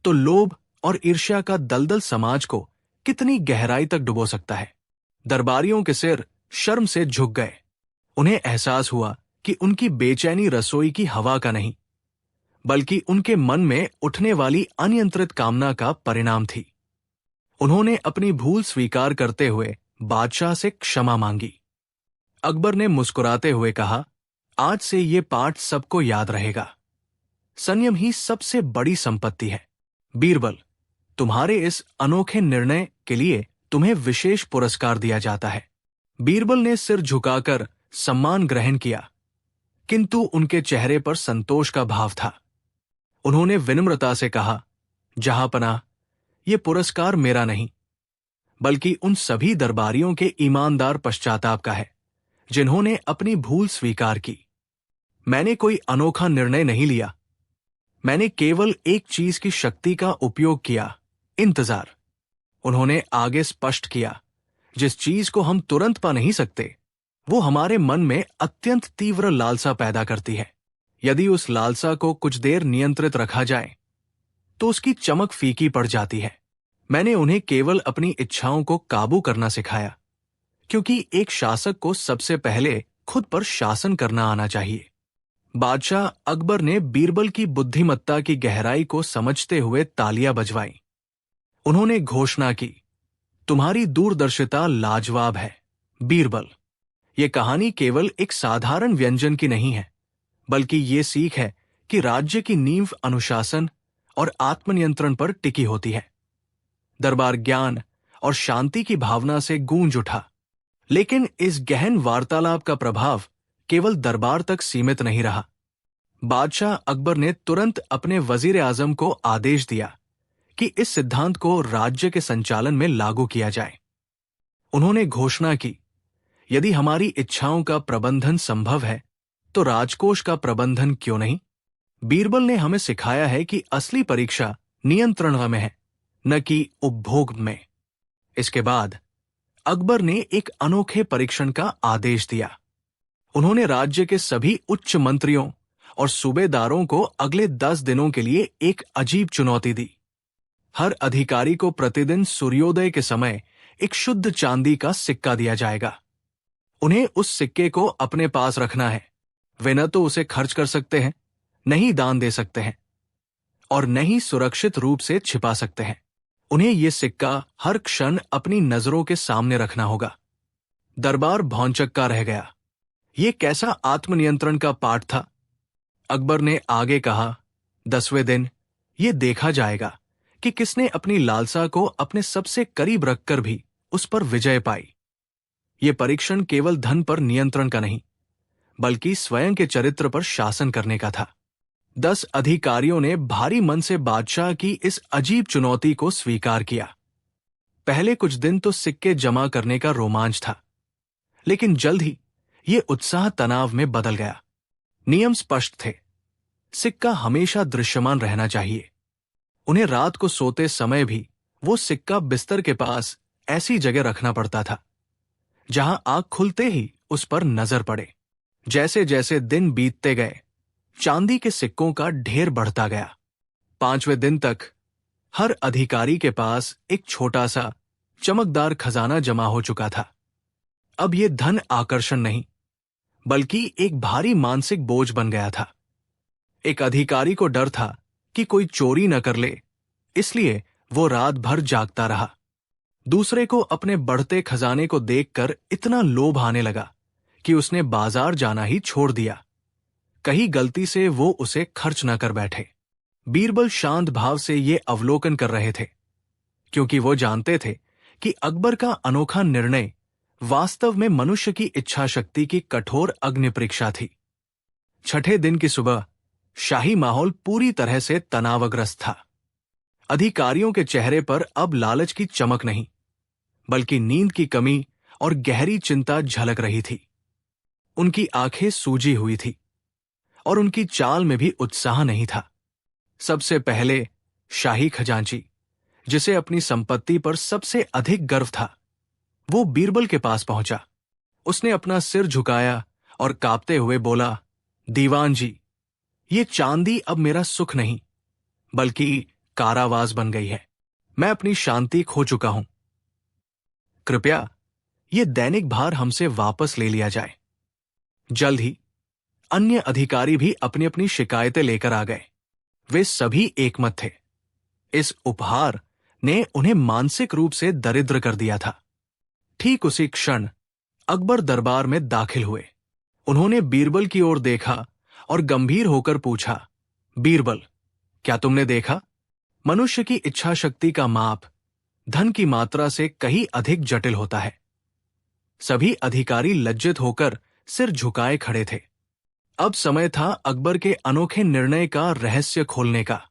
तो लोभ और ईर्ष्या का दलदल समाज को कितनी गहराई तक डुबो सकता है। दरबारियों के सिर शर्म से झुक गए। उन्हें एहसास हुआ कि उनकी बेचैनी रसोई की हवा का नहीं, बल्कि उनके मन में उठने वाली अनियंत्रित कामना का परिणाम थी। उन्होंने अपनी भूल स्वीकार करते हुए बादशाह से क्षमा मांगी। अकबर ने मुस्कुराते हुए कहा, आज से ये पाठ सबको याद रहेगा। संयम ही सबसे बड़ी संपत्ति है। बीरबल, तुम्हारे इस अनोखे निर्णय के लिए तुम्हें विशेष पुरस्कार दिया जाता है। बीरबल ने सिर झुकाकर सम्मान ग्रहण किया, किंतु उनके चेहरे पर संतोष का भाव था। उन्होंने विनम्रता से कहा, जहांपनाह, ये पुरस्कार मेरा नहीं, बल्कि उन सभी दरबारियों के ईमानदार पश्चाताप का है जिन्होंने अपनी भूल स्वीकार की। मैंने कोई अनोखा निर्णय नहीं लिया। मैंने केवल एक चीज की शक्ति का उपयोग किया, इंतजार। उन्होंने आगे स्पष्ट किया, जिस चीज को हम तुरंत पा नहीं सकते, वो हमारे मन में अत्यंत तीव्र लालसा पैदा करती है। यदि उस लालसा को कुछ देर नियंत्रित रखा जाए तो उसकी चमक फीकी पड़ जाती है। मैंने उन्हें केवल अपनी इच्छाओं को काबू करना सिखाया, क्योंकि एक शासक को सबसे पहले खुद पर शासन करना आना चाहिए। बादशाह अकबर ने बीरबल की बुद्धिमत्ता की गहराई को समझते हुए तालियां बजवाई। उन्होंने घोषणा की, तुम्हारी दूरदर्शिता लाजवाब है बीरबल। ये कहानी केवल एक साधारण व्यंजन की नहीं है, बल्कि ये सीख है कि राज्य की नींव अनुशासन और आत्मनियंत्रण पर टिकी होती है। दरबार ज्ञान और शांति की भावना से गूंज उठा, लेकिन इस गहन वार्तालाप का प्रभाव केवल दरबार तक सीमित नहीं रहा। बादशाह अकबर ने तुरंत अपने वजीर आजम को आदेश दिया कि इस सिद्धांत को राज्य के संचालन में लागू किया जाए। उन्होंने घोषणा की, यदि हमारी इच्छाओं का प्रबंधन संभव है तो राजकोष का प्रबंधन क्यों नहीं? बीरबल ने हमें सिखाया है कि असली परीक्षा नियंत्रण में है, न कि उपभोग में। इसके बाद अकबर ने एक अनोखे परीक्षण का आदेश दिया। उन्होंने राज्य के सभी उच्च मंत्रियों और सूबेदारों को अगले 10 दिनों के लिए एक अजीब चुनौती दी। हर अधिकारी को प्रतिदिन सूर्योदय के समय एक शुद्ध चांदी का सिक्का दिया जाएगा। उन्हें उस सिक्के को अपने पास रखना है। वे न तो उसे खर्च कर सकते हैं, न ही दान दे सकते हैं, और न ही सुरक्षित रूप से छिपा सकते हैं। उन्हें यह सिक्का हर क्षण अपनी नजरों के सामने रखना होगा। दरबार भौंचक्का रह गया। ये कैसा आत्मनियंत्रण का पाठ था? अकबर ने आगे कहा, 10वें दिन ये देखा जाएगा कि किसने अपनी लालसा को अपने सबसे करीब रखकर भी उस पर विजय पाई। ये परीक्षण केवल धन पर नियंत्रण का नहीं, बल्कि स्वयं के चरित्र पर शासन करने का था। 10 अधिकारियों ने भारी मन से बादशाह की इस अजीब चुनौती को स्वीकार किया। पहले कुछ दिन तो सिक्के जमा करने का रोमांच था, लेकिन जल्द ही ये उत्साह तनाव में बदल गया। नियम स्पष्ट थे। सिक्का हमेशा दृश्यमान रहना चाहिए। उन्हें रात को सोते समय भी वो सिक्का बिस्तर के पास ऐसी जगह रखना पड़ता था जहां आंख खुलते ही उस पर नजर पड़े। जैसे जैसे दिन बीतते गए, चांदी के सिक्कों का ढेर बढ़ता गया। 5वें दिन तक हर अधिकारी के पास एक छोटा सा चमकदार खजाना जमा हो चुका था। अब यह धन आकर्षण नहीं, बल्कि एक भारी मानसिक बोझ बन गया था। एक अधिकारी को डर था कि कोई चोरी न कर ले, इसलिए वो रात भर जागता रहा। दूसरे को अपने बढ़ते खजाने को देखकर इतना लोभ आने लगा कि उसने बाजार जाना ही छोड़ दिया। कहीं गलती से वो उसे खर्च न कर बैठे। बीरबल शांत भाव से ये अवलोकन कर रहे थे, क्योंकि वो जानते थे कि अकबर का अनोखा निर्णय वास्तव में मनुष्य की इच्छा शक्ति की कठोर अग्नि परीक्षा थी। 6ठे दिन की सुबह शाही माहौल पूरी तरह से तनावग्रस्त था। अधिकारियों के चेहरे पर अब लालच की चमक नहीं, बल्कि नींद की कमी और गहरी चिंता झलक रही थी। उनकी आंखें सूजी हुई थी और उनकी चाल में भी उत्साह नहीं था। सबसे पहले शाही खजांची, जिसे अपनी संपत्ति पर सबसे अधिक गर्व था, वो बीरबल के पास पहुंचा। उसने अपना सिर झुकाया और कांपते हुए बोला, दीवान जी, ये चांदी अब मेरा सुख नहीं, बल्कि कारावास बन गई है। मैं अपनी शांति खो चुका हूं। कृपया ये दैनिक भार हमसे वापस ले लिया जाए। जल्द ही अन्य अधिकारी भी अपनी अपनी शिकायतें लेकर आ गए। वे सभी एकमत थे। इस उपहार ने उन्हें मानसिक रूप से दरिद्र कर दिया था। ठीक उसी क्षण अकबर दरबार में दाखिल हुए। उन्होंने बीरबल की ओर देखा और गंभीर होकर पूछा, बीरबल, क्या तुमने देखा? मनुष्य की इच्छा शक्ति का माप धन की मात्रा से कहीं अधिक जटिल होता है। सभी अधिकारी लज्जित होकर सिर झुकाए खड़े थे। अब समय था अकबर के अनोखे निर्णय का रहस्य खोलने का।